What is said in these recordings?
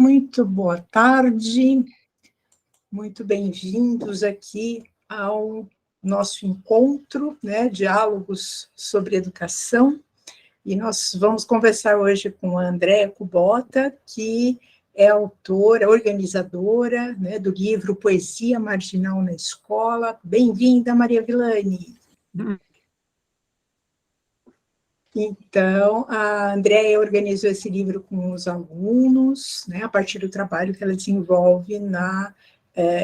Muito boa tarde, muito bem-vindos aqui ao nosso encontro, né, Diálogos sobre Educação, e nós vamos conversar hoje com a Andréa Kubota, que é autora, organizadora, né, do livro Poesia Marginal na Escola. Bem-vinda, Maria Villani. Então, a Andréia organizou esse livro com os alunos, né, a partir do trabalho que ela desenvolve na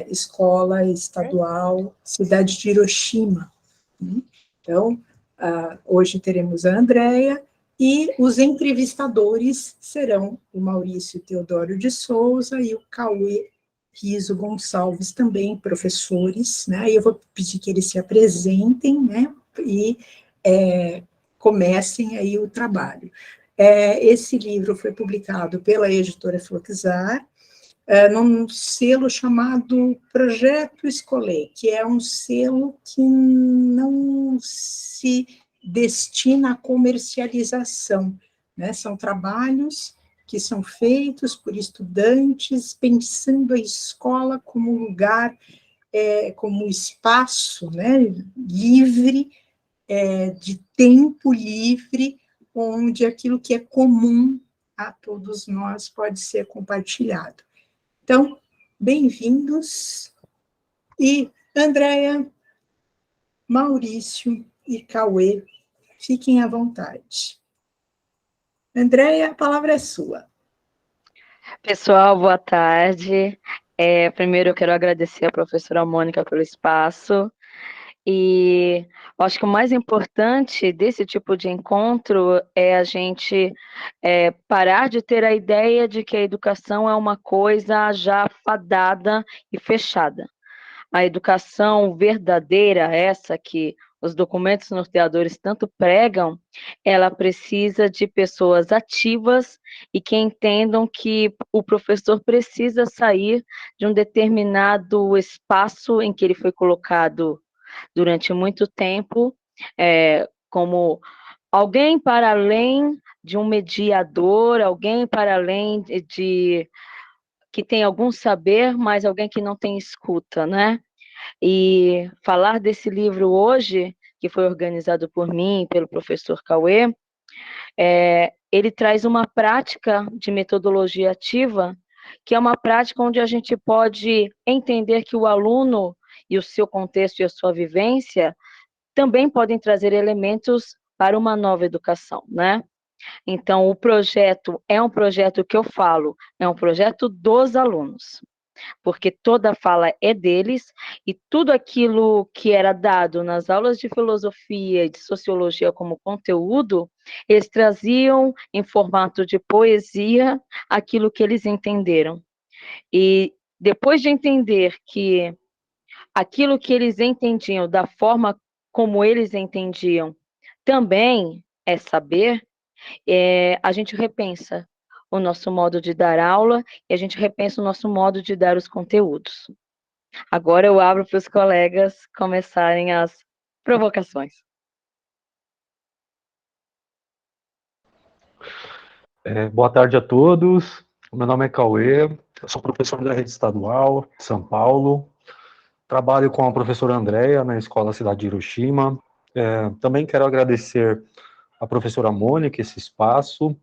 Escola Estadual Cidade de Hiroshima. Então, hoje teremos a Andréia, e os entrevistadores serão o Maurício Teodoro de Souza e o Cauê Riso Gonçalves, também professores, né, e eu vou pedir que eles se apresentem, né, e comecem aí o trabalho. Esse livro foi publicado pela editora Fluxar, num selo chamado Projeto Escolé, que é um selo que não se destina à comercialização, né? São trabalhos que são feitos por estudantes pensando a escola como lugar, como espaço, né, livre, de tempo livre, onde aquilo que é comum a todos nós pode ser compartilhado. Então, bem-vindos, e Andréa, Maurício e Cauê, fiquem à vontade. Andréa, a palavra é sua. Pessoal, boa tarde. Primeiro eu quero agradecer à professora Mônica pelo espaço, e acho que o mais importante desse tipo de encontro é a gente parar de ter a ideia de que a educação é uma coisa já fadada e fechada. A educação verdadeira, essa que os documentos norteadores tanto pregam, ela precisa de pessoas ativas e que entendam que o professor precisa sair de um determinado espaço em que ele foi colocado durante muito tempo, como alguém para além de um mediador, alguém para além de que tem algum saber, mas alguém que não tem escuta, né? E falar desse livro hoje, que foi organizado por mim e pelo professor Cauê, ele traz uma prática de metodologia ativa, que é uma prática onde a gente pode entender que o aluno e o seu contexto e a sua vivência também podem trazer elementos para uma nova educação, né? Então, o projeto é um projeto que eu falo, é um projeto dos alunos, porque toda a fala é deles, e tudo aquilo que era dado nas aulas de filosofia e de sociologia como conteúdo, eles traziam em formato de poesia aquilo que eles entenderam. E depois de entender que aquilo que eles entendiam, da forma como eles entendiam, também é saber, a gente repensa o nosso modo de dar aula e a gente repensa o nosso modo de dar os conteúdos. Agora eu abro para os colegas começarem as provocações. Boa tarde a todos. Meu nome é Cauê, eu sou professor da rede estadual de São Paulo. Trabalho com a professora Andréa na Escola Cidade de Hiroshima. Também quero agradecer à professora Mônica esse espaço.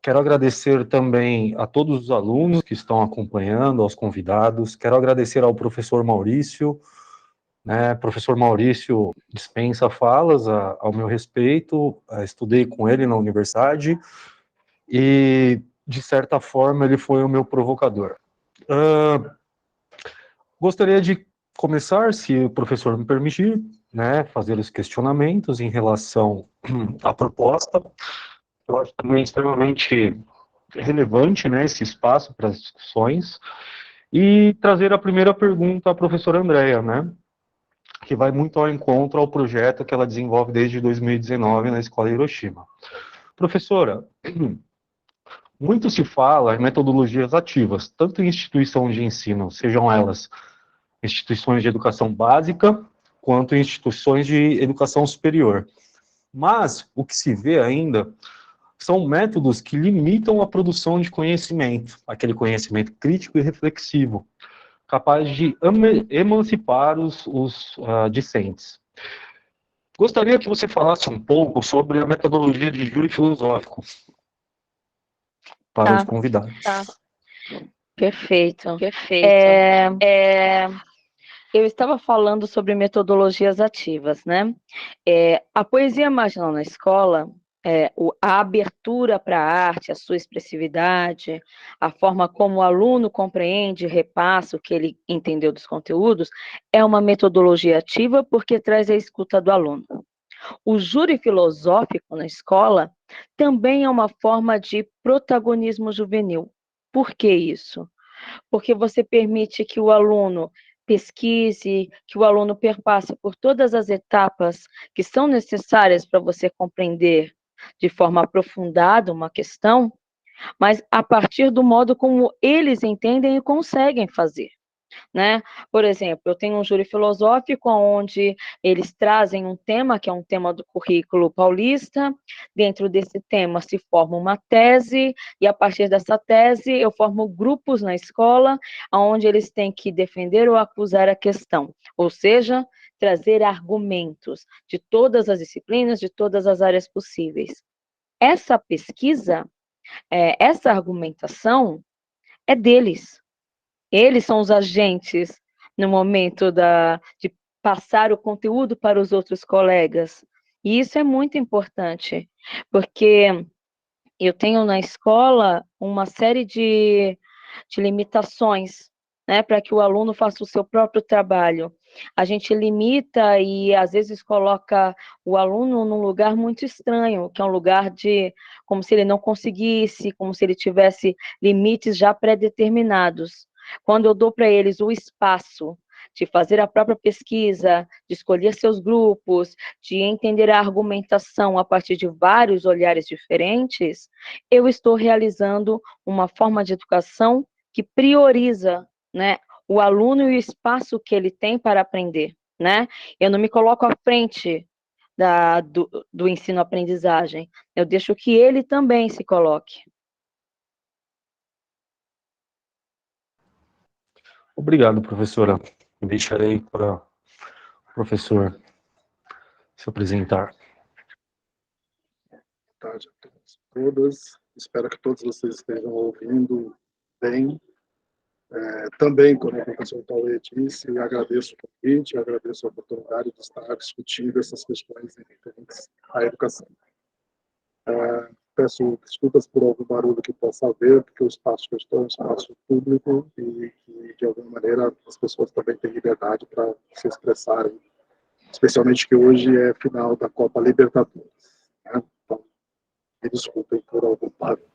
Quero agradecer também a todos os alunos que estão acompanhando, aos convidados. Quero agradecer ao professor Maurício, né? Professor Maurício dispensa falas ao meu respeito. Estudei com ele na universidade e, de certa forma, ele foi o meu provocador. Gostaria de começar, se o professor me permitir, né, fazer os questionamentos em relação à proposta. Eu acho também extremamente relevante, né, esse espaço para as discussões, e trazer a primeira pergunta à professora Andréa, né, que vai muito ao encontro ao projeto que ela desenvolve desde 2019 na Escola Hiroshima. Professora, muito se fala em metodologias ativas, tanto em instituição de ensino, sejam elas instituições de educação básica, quanto instituições de educação superior. Mas o que se vê ainda são métodos que limitam a produção de conhecimento, aquele conhecimento crítico e reflexivo, capaz de emancipar os discentes. Gostaria que você falasse um pouco sobre a metodologia de júri filosófico para os convidados. Tá. Perfeito. Eu estava falando sobre metodologias ativas, né? A poesia marginal na escola, a abertura para a arte, a sua expressividade, a forma como o aluno compreende, repassa o que ele entendeu dos conteúdos, é uma metodologia ativa porque traz a escuta do aluno. O júri filosófico na escola também é uma forma de protagonismo juvenil. Por que isso? Porque você permite que o aluno pesquise, que o aluno perpasse por todas as etapas que são necessárias para você compreender de forma aprofundada uma questão, mas a partir do modo como eles entendem e conseguem fazer. Né? Por exemplo, eu tenho um júri filosófico onde eles trazem um tema, que é um tema do currículo paulista. Dentro desse tema se forma uma tese, e a partir dessa tese eu formo grupos na escola, onde eles têm que defender ou acusar a questão, ou seja, trazer argumentos de todas as disciplinas, de todas as áreas possíveis. Essa pesquisa, essa argumentação é deles. Eles são os agentes no momento de passar o conteúdo para os outros colegas. E isso é muito importante, porque eu tenho na escola uma série de limitações, né, para que o aluno faça o seu próprio trabalho. A gente limita e, às vezes, coloca o aluno num lugar muito estranho, que é um lugar de como se ele não conseguisse, como se ele tivesse limites já pré-determinados. Quando eu dou para eles o espaço de fazer a própria pesquisa, de escolher seus grupos, de entender a argumentação a partir de vários olhares diferentes, eu estou realizando uma forma de educação que prioriza, né, o aluno e o espaço que ele tem para aprender, né? Eu não me coloco à frente do ensino-aprendizagem, eu deixo que ele também se coloque. Obrigado, professora. Deixarei para o professor se apresentar. Boa tarde a todos e todas. Espero que todos vocês estejam ouvindo bem. Também, como o professor Cauê disse, agradeço o convite, agradeço a oportunidade de estar discutindo essas questões referentes à educação. Peço desculpas por algum barulho que possa haver, porque o espaço que eu estou é um espaço público e que, de alguma maneira, as pessoas também têm liberdade para se expressarem, especialmente que hoje é final da Copa Libertadores, né? Então, me desculpem por algum barulho.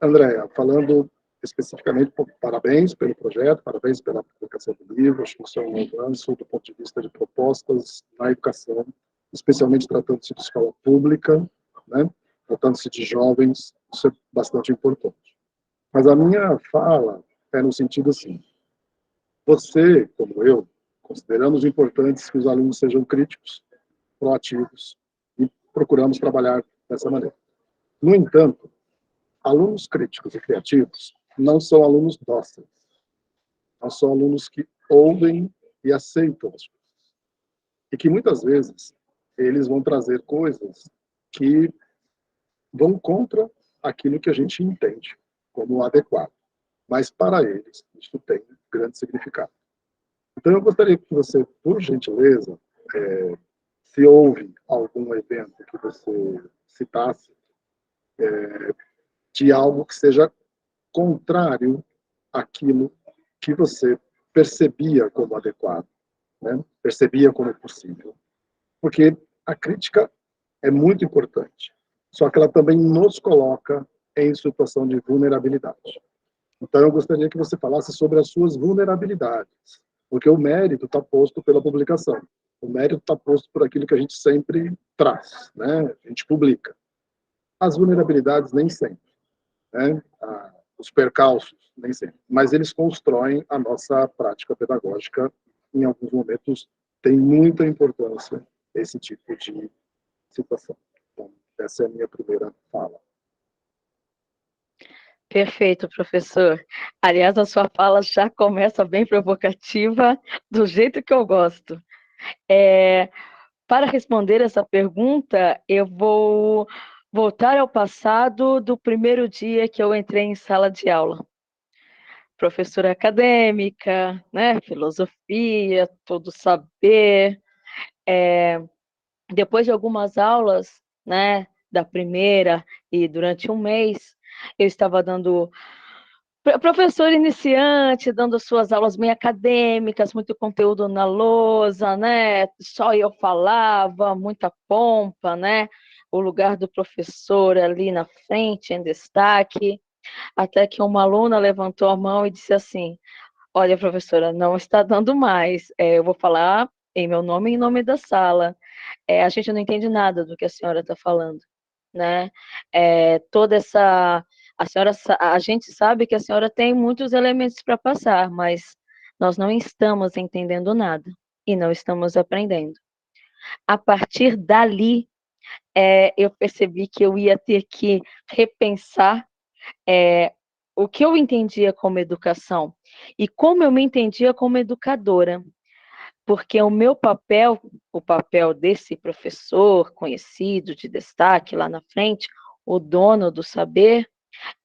Andréa, falando especificamente, parabéns pelo projeto, parabéns pela publicação do livro, acho que isso é um avanço do ponto de vista de propostas na educação, especialmente tratando-se de escola pública, né? Tratando-se de jovens, isso é bastante importante. Mas a minha fala é no sentido assim, você, como eu, consideramos importantes que os alunos sejam críticos, proativos, e procuramos trabalhar dessa maneira. No entanto, alunos críticos e criativos não são alunos dóceis. Não são alunos que ouvem e aceitam as coisas. E que muitas vezes eles vão trazer coisas que vão contra aquilo que a gente entende como adequado. Mas para eles isso tem grande significado. Então eu gostaria que você, por gentileza, se houve algum evento que você citasse, de algo que seja contrário àquilo que você percebia como adequado, né? Percebia como possível. Porque a crítica é muito importante, só que ela também nos coloca em situação de vulnerabilidade. Então, eu gostaria que você falasse sobre as suas vulnerabilidades, porque o mérito está posto pela publicação, o mérito está posto por aquilo que a gente sempre traz, né? A gente publica. As vulnerabilidades nem sempre, né? Os percalços, nem sempre. Mas eles constroem a nossa prática pedagógica. Em alguns momentos, tem muita importância esse tipo de situação. Então, Essa é a minha primeira fala. Perfeito, professor. Aliás, a sua fala já começa bem provocativa, do jeito que eu gosto. Para responder essa pergunta, eu vou voltar ao passado do primeiro dia que eu entrei em sala de aula. Professora acadêmica, né, filosofia, todo saber. Depois de algumas aulas, né, da primeira e durante um mês, eu estava dando professor iniciante, dando suas aulas bem acadêmicas, muito conteúdo na lousa, né? Só eu falava, muita pompa, né? O lugar do professor ali na frente, em destaque, até que uma aluna levantou a mão e disse assim: olha, professora, não está dando mais. Eu vou falar em meu nome e em nome da sala. A gente não entende nada do que a senhora está falando, né? Toda essa a gente sabe que a senhora tem muitos elementos para passar, mas nós não estamos entendendo nada e não estamos aprendendo. A partir dali, eu percebi que eu ia ter que repensar o que eu entendia como educação e como eu me entendia como educadora, porque o meu papel, o papel desse professor conhecido de destaque lá na frente, o dono do saber,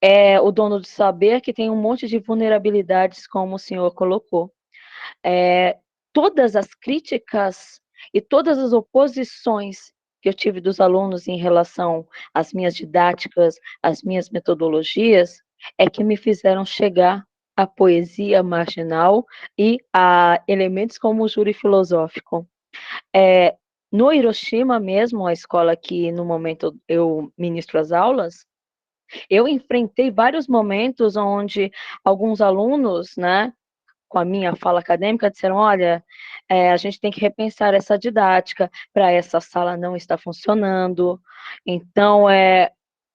é o dono do saber que tem um monte de vulnerabilidades, como o senhor colocou. Todas as críticas e todas as oposições que eu tive dos alunos em relação às minhas didáticas, às minhas metodologias, é que me fizeram chegar à poesia marginal e a elementos como o júri filosófico. No Hiroshima mesmo, a escola que no momento eu ministro as aulas, eu enfrentei vários momentos onde alguns alunos, né, com a minha fala acadêmica, disseram: olha, a gente tem que repensar essa didática, para essa sala não está funcionando. Então,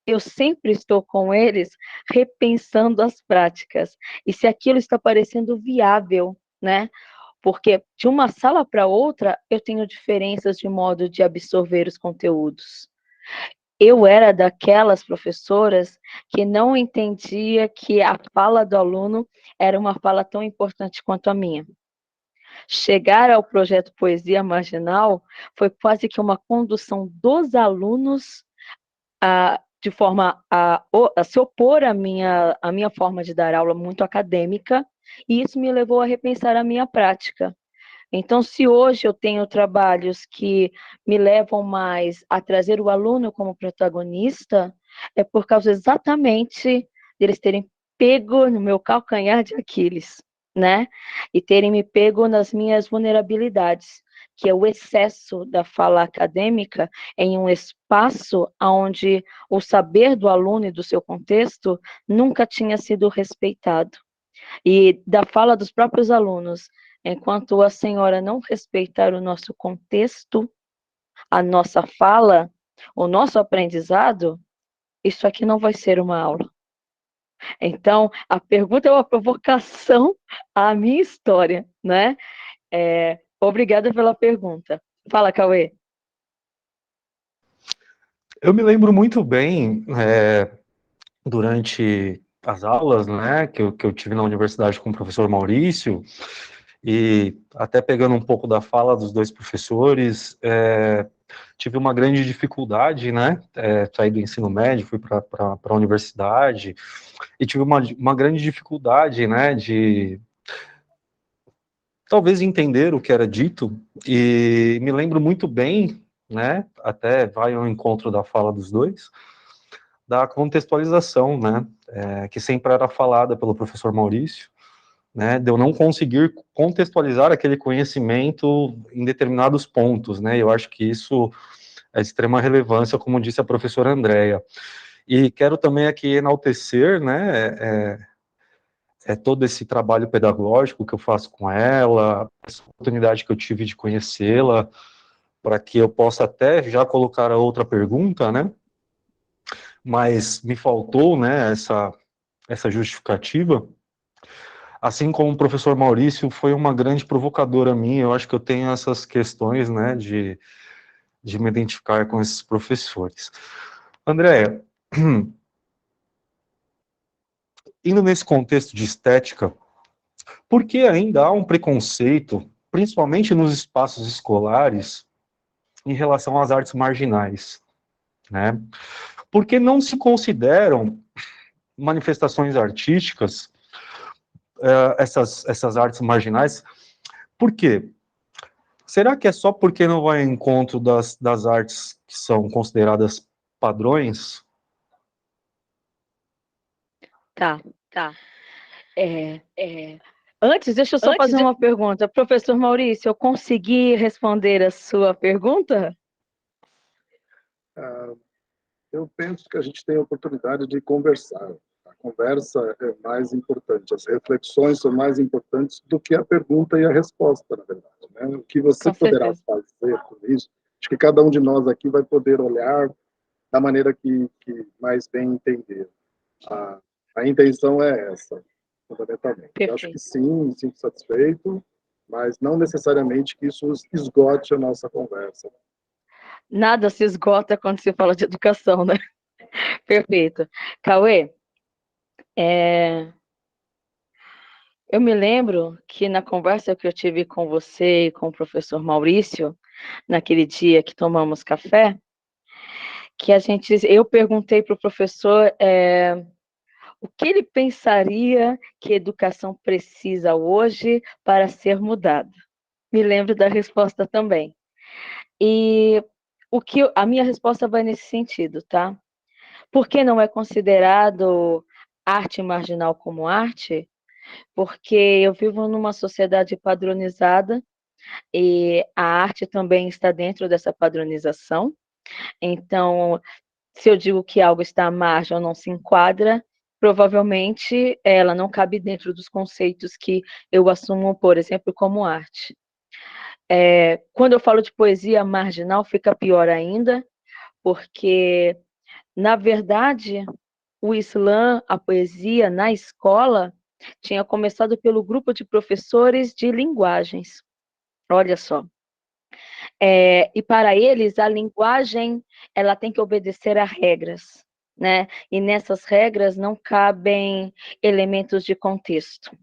eu sempre estou com eles repensando as práticas, e se aquilo está parecendo viável, né? Porque de uma sala para outra, eu tenho diferenças de modo de absorver os conteúdos. Eu era daquelas professoras que não entendia que a fala do aluno era uma fala tão importante quanto a minha. Chegar ao projeto Poesia Marginal foi quase que uma condução dos alunos de forma a se opor à minha forma de dar aula muito acadêmica, e isso me levou a repensar a minha prática. Então, se hoje eu tenho trabalhos que me levam mais a trazer o aluno como protagonista, é por causa exatamente deles terem pego no meu calcanhar de Aquiles, né? E terem me pego nas minhas vulnerabilidades, que é o excesso da fala acadêmica em um espaço onde o saber do aluno e do seu contexto nunca tinha sido respeitado. E da fala dos próprios alunos: enquanto a senhora não respeitar o nosso contexto, a nossa fala, o nosso aprendizado, isso aqui não vai ser uma aula. Então, a pergunta é uma provocação à minha história, né? Obrigada pela pergunta. Fala, Cauê. Eu me lembro muito bem, durante as aulas, né, que eu tive na universidade com o professor Maurício, e até pegando um pouco da fala dos dois professores, tive uma grande dificuldade, né, saí do ensino médio, fui para a universidade, e tive uma grande dificuldade, né, de talvez entender o que era dito, e me lembro muito bem, né, até vai ao encontro da fala dos dois, da contextualização, né, que sempre era falada pelo professor Maurício, né, de eu não conseguir contextualizar aquele conhecimento em determinados pontos, né, eu acho que isso é de extrema relevância, como disse a professora Andréia. E quero também aqui enaltecer, né, todo esse trabalho pedagógico que eu faço com ela, essa oportunidade que eu tive de conhecê-la, para que eu possa até já colocar a outra pergunta, né, mas me faltou, né, essa justificativa. Assim como o professor Maurício foi uma grande provocadora minha, eu acho que eu tenho essas questões, né, de me identificar com esses professores. Andréia, indo nesse contexto de estética, por que ainda há um preconceito, principalmente nos espaços escolares, em relação às artes marginais, né? Por que não se consideram manifestações artísticas, essas artes marginais? Por quê? Será que é só porque não vai em encontro das artes que são consideradas padrões? Tá. É, Antes, deixa eu só fazer uma pergunta. Professor Maurício, eu consegui responder a sua pergunta? Eu penso que a gente tem a oportunidade de conversar. A conversa é mais importante, as reflexões são mais importantes do que a pergunta e a resposta, na verdade, né? O que você Com poderá certeza. fazer com isso, acho que cada um de nós aqui vai poder olhar da maneira que mais bem entender. A, a intenção é essa, fundamentalmente. Eu acho que Perfeito. sim, me sinto satisfeito, mas não necessariamente que isso esgote a nossa conversa. Nada se esgota quando se fala de educação, né? Perfeito. Cauê, eu me lembro que na conversa que eu tive com você e com o professor Maurício, naquele dia que tomamos café, que eu perguntei para o professor o que ele pensaria que a educação precisa hoje para ser mudada. Me lembro da resposta também. E a minha resposta vai nesse sentido, tá? Por que não é considerado arte marginal como arte? Porque eu vivo numa sociedade padronizada e a arte também está dentro dessa padronização. Então, se eu digo que algo está à margem ou não se enquadra, provavelmente ela não cabe dentro dos conceitos que eu assumo, por exemplo, como arte. Quando eu falo de poesia marginal, fica pior ainda, porque, na verdade, o Islã, a poesia na escola, tinha começado pelo grupo de professores de linguagens. Olha só. E para eles, a linguagem ela tem que obedecer a regras, né? E nessas regras não cabem elementos de contexto.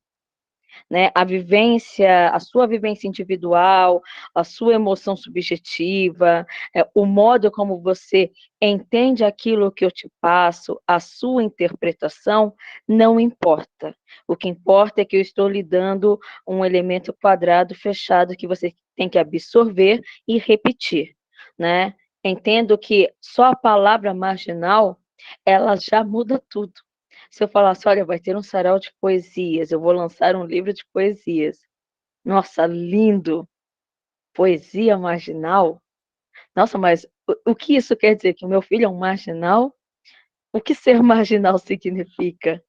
Né? A sua vivência individual, a sua emoção subjetiva, o modo como você entende aquilo que eu te passo, a sua interpretação, não importa. O que importa é que eu estou lhe dando um elemento quadrado fechado que você tem que absorver e repetir, né? Entendo que só a palavra marginal, ela já muda tudo. Se eu falasse, olha, vai ter um sarau de poesias, eu vou lançar um livro de poesias. Nossa, lindo! Poesia marginal? Nossa, mas o que isso quer dizer? Que o meu filho é um marginal? O que ser marginal significa?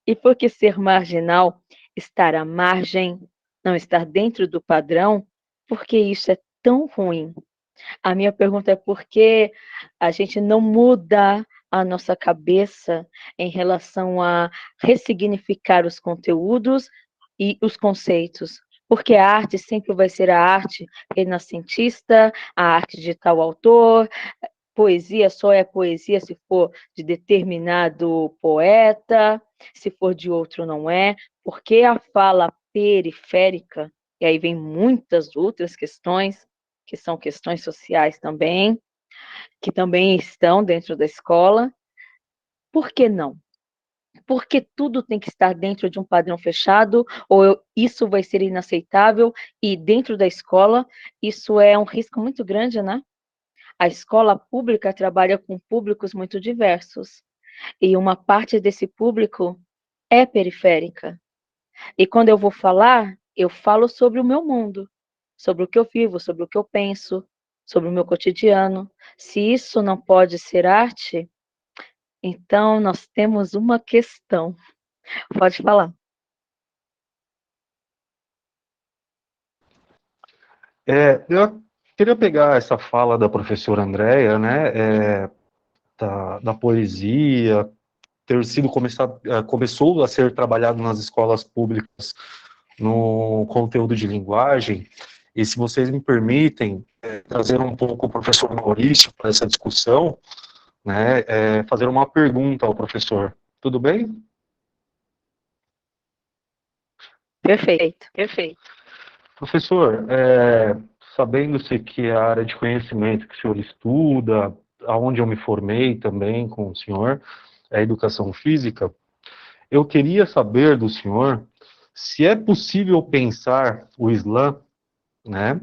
E por que ser marginal? Estar à margem, não estar dentro do padrão? Porque isso é tão ruim. A minha pergunta é por que a gente não muda a nossa cabeça em relação a ressignificar os conteúdos e os conceitos. Porque a arte sempre vai ser a arte renascentista, a arte de tal autor, poesia só é poesia se for de determinado poeta, se for de outro não é, porque a fala periférica, e aí vem muitas outras questões, que são questões sociais também, que também estão dentro da escola. Por que não? Porque tudo tem que estar dentro de um padrão fechado, ou isso vai ser inaceitável, e dentro da escola, isso é um risco muito grande, né? A escola pública trabalha com públicos muito diversos, e uma parte desse público é periférica. E quando eu vou falar, eu falo sobre o meu mundo, sobre o que eu vivo, sobre o que eu penso, sobre o meu cotidiano. Se isso não pode ser arte, então nós temos uma questão. Pode falar. Eu queria pegar essa fala da professora Andréia, né, da poesia, ter sido começou a ser trabalhado nas escolas públicas no conteúdo de linguagem, e se vocês me permitem, trazer um pouco o professor Maurício para essa discussão, né, fazer uma pergunta ao professor. Tudo bem? Perfeito, perfeito. Professor, sabendo-se que a área de conhecimento que o senhor estuda, aonde eu me formei também com o senhor, é a educação física, eu queria saber do senhor se é possível pensar o Islã, né,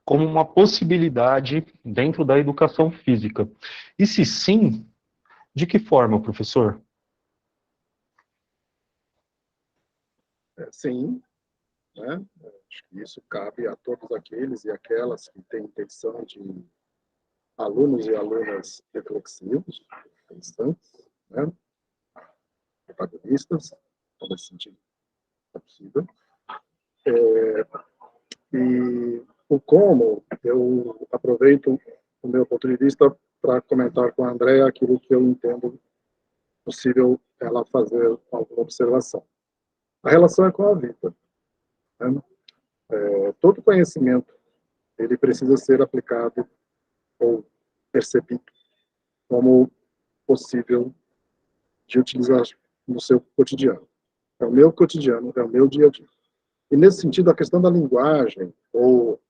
como uma possibilidade dentro da educação física. E se sim, de que forma, professor? Sim, né? Acho que isso cabe a todos aqueles e aquelas que têm intenção de alunos e alunas reflexivos, pensantes, né? Protagonistas, então, nesse sentido, é possível. E o como, eu aproveito o meu ponto de vista para comentar com a Andréa aquilo que eu entendo possível ela fazer alguma observação. A relação é com a vida. Né? Todo conhecimento ele precisa ser aplicado ou percebido como possível de utilizar no seu cotidiano. É o meu cotidiano, é o meu dia a dia. E nesse sentido, a questão da linguagem ou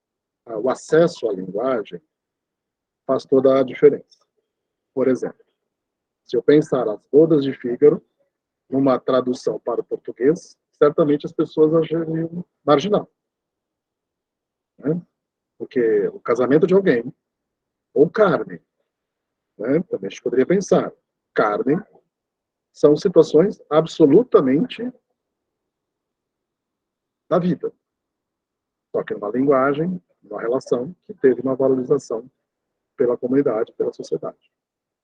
o acesso à linguagem faz toda a diferença. Por exemplo, se eu pensar as bodas de Fígaro, numa tradução para o português, certamente as pessoas achariam marginal. Né? Porque o casamento de alguém, ou carne, né? Também a gente poderia pensar, carne são situações absolutamente da vida. Só que numa linguagem, numa relação que teve uma valorização pela comunidade, pela sociedade.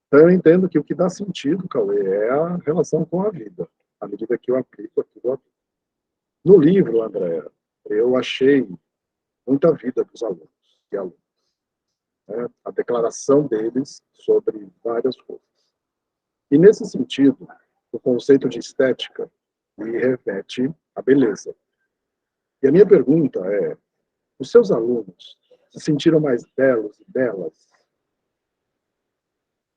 Então eu entendo que o que dá sentido, Cauê, é a relação com a vida, à medida que eu aplico aquilo. No livro, André, eu achei muita vida dos alunos e alunas, né? A declaração deles sobre várias coisas. E nesse sentido, o conceito de estética me remete à beleza. E a minha pergunta é: os seus alunos se sentiram mais belos e belas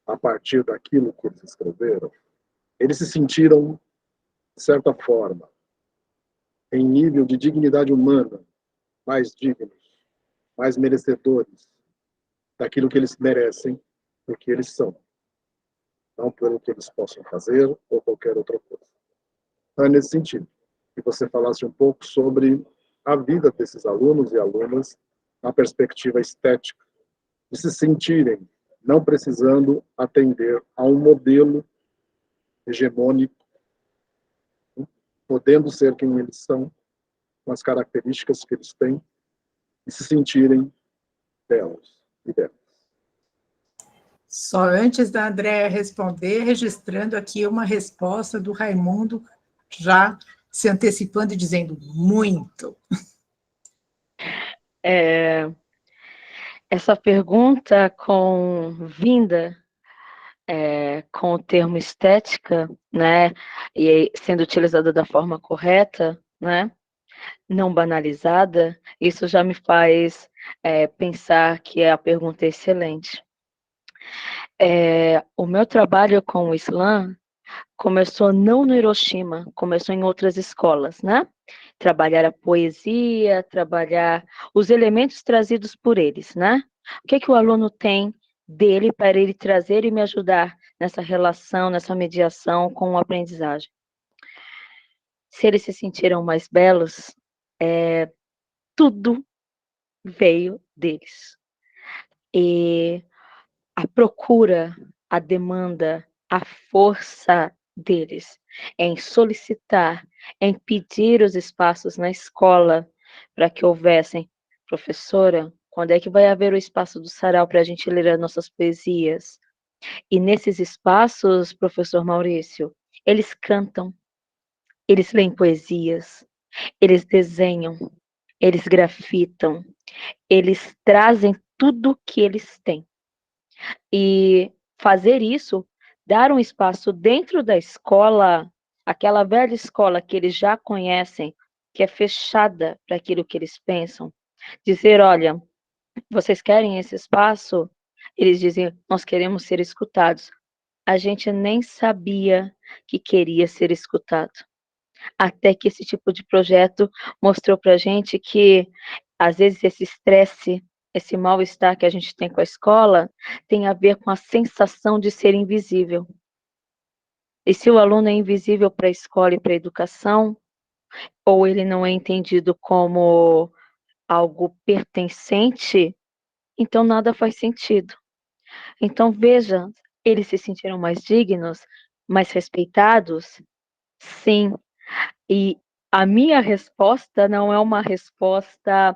a partir daquilo que eles escreveram? Eles se sentiram, de certa forma, em nível de dignidade humana, mais dignos, mais merecedores daquilo que eles merecem, porque eles são, não pelo que eles possam fazer ou qualquer outra coisa. Então, é nesse sentido que você falasse um pouco sobre a vida desses alunos e alunas na perspectiva estética, de se sentirem não precisando atender a um modelo hegemônico, podendo ser quem eles são, com as características que eles têm, e se sentirem belos e belas. Só antes da Andréa responder, registrando aqui uma resposta do Raimundo, já se antecipando e dizendo muito. Essa pergunta com o termo estética, né, e sendo utilizada da forma correta, né, não banalizada, isso já me faz pensar que a pergunta é excelente. O meu trabalho com o Islã começou não no Hiroshima, começou em outras escolas, né? Trabalhar a poesia, trabalhar os elementos trazidos por eles, né? O que o aluno tem dele para ele trazer e me ajudar nessa relação, nessa mediação com a aprendizagem? Se eles se sentiram mais belos, tudo veio deles. E a procura, a demanda, a força deles em solicitar, em pedir os espaços na escola para que houvessem, professora, quando é que vai haver o espaço do sarau para a gente ler as nossas poesias? E nesses espaços, professor Maurício, eles cantam, eles leem poesias, eles desenham, eles grafitam, eles trazem tudo o que eles têm. E fazer isso, dar um espaço dentro da escola, aquela velha escola que eles já conhecem, que é fechada para aquilo que eles pensam, dizer, olha, vocês querem esse espaço? Eles dizem: nós queremos ser escutados. A gente nem sabia que queria ser escutado. Até que esse tipo de projeto mostrou para a gente que, às vezes, esse estresse, esse mal-estar que a gente tem com a escola, tem a ver com a sensação de ser invisível. E se o aluno é invisível para a escola e para a educação, ou ele não é entendido como algo pertencente, então nada faz sentido. Então, veja, eles se sentiram mais dignos, mais respeitados? Sim. E a minha resposta não é uma resposta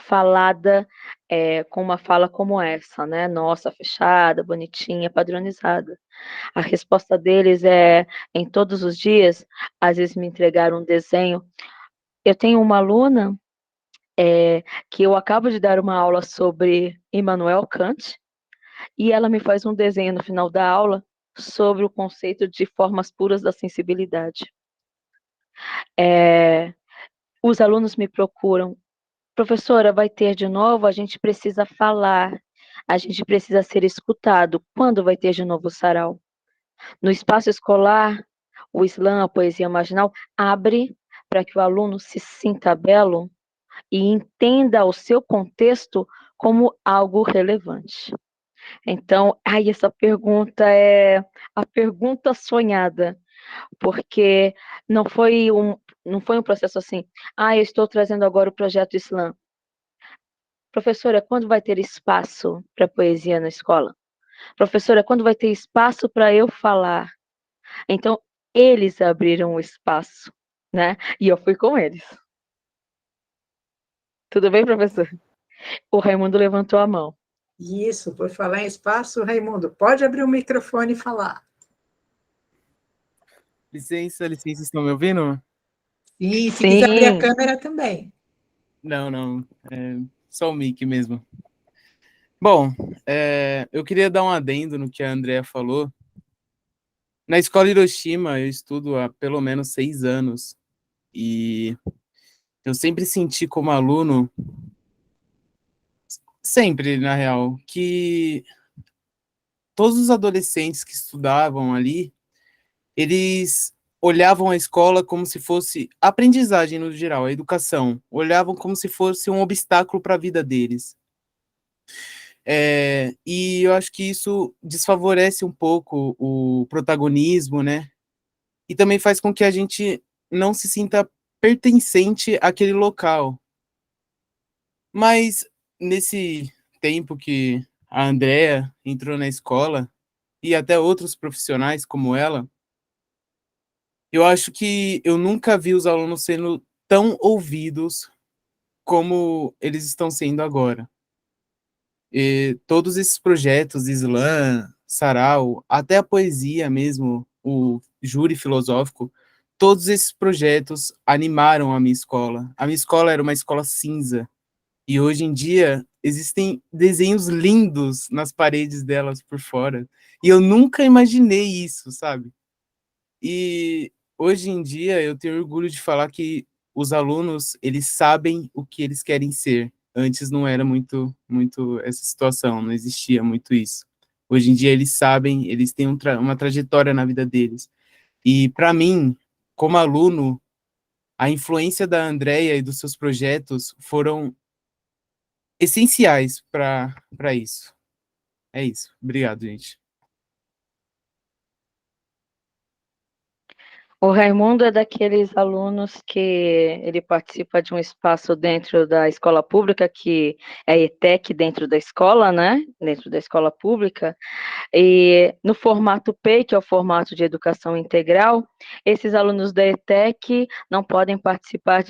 falada com uma fala como essa, né? Nossa, fechada, bonitinha, padronizada. A resposta deles é, em todos os dias, às vezes me entregaram um desenho. Eu tenho uma aluna que eu acabo de dar uma aula sobre Immanuel Kant, e ela me faz um desenho no final da aula sobre o conceito de formas puras da sensibilidade. Os alunos me procuram: professora, vai ter de novo? A gente precisa falar, a gente precisa ser escutado. Quando vai ter de novo o sarau? No espaço escolar, o slam, a poesia marginal, abre para que o aluno se sinta belo e entenda o seu contexto como algo relevante. Então, essa pergunta é a pergunta sonhada, porque não foi um processo assim: eu estou trazendo agora o projeto Slam. Professora, quando vai ter espaço para poesia na escola? Professora, quando vai ter espaço para eu falar? Então, eles abriram o espaço, né? E eu fui com eles. Tudo bem, professor? O Raimundo levantou a mão. Isso, por falar em espaço, Raimundo, pode abrir o microfone e falar. Licença, estão me ouvindo? E se quiser abrir a câmera também. Não, só o mic mesmo. Bom, eu queria dar um adendo no que a Andrea falou. Na escola Hiroshima, eu estudo há pelo menos 6 anos, e eu sempre senti como aluno, sempre, na real, que todos os adolescentes que estudavam ali, eles olhavam a escola como se fosse a aprendizagem no geral, a educação, olhavam como se fosse um obstáculo para a vida deles. E eu acho que isso desfavorece um pouco o protagonismo, né? E também faz com que a gente não se sinta pertencente àquele local. Mas nesse tempo que a Andrea entrou na escola, e até outros profissionais como ela, eu acho que eu nunca vi os alunos sendo tão ouvidos como eles estão sendo agora. E todos esses projetos, slam, sarau, até a poesia mesmo, o júri filosófico, todos esses projetos animaram a minha escola. A minha escola era uma escola cinza, e hoje em dia existem desenhos lindos nas paredes delas por fora, e eu nunca imaginei isso, sabe? E hoje em dia eu tenho orgulho de falar que os alunos, eles sabem o que eles querem ser. Antes não era muito essa situação, não existia muito isso. Hoje em dia eles sabem, eles têm uma trajetória na vida deles. E para mim, como aluno, a influência da Andrea e dos seus projetos foram essenciais para isso. É isso. Obrigado, gente. O Raimundo é daqueles alunos que ele participa de um espaço dentro da escola pública, que é a ETEC dentro da escola, né? Dentro da escola pública. E no formato PEI, que é o formato de educação integral, esses alunos da ETEC não podem participar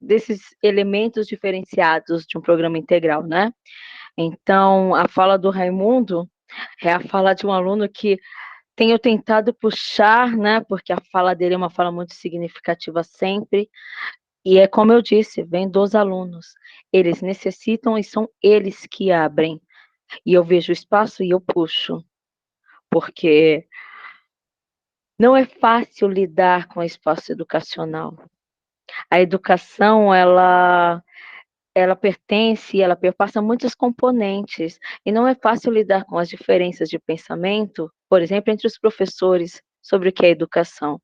desses elementos diferenciados de um programa integral, né? Então, a fala do Raimundo é a fala de um aluno que tenho tentado puxar, né, porque a fala dele é uma fala muito significativa sempre, e é como eu disse, vem dos alunos. Eles necessitam e são eles que abrem. E eu vejo o espaço e eu puxo, porque não é fácil lidar com o espaço educacional. A educação, ela ela pertence, ela perpassa muitos componentes, e não é fácil lidar com as diferenças de pensamento, por exemplo, entre os professores sobre o que é educação.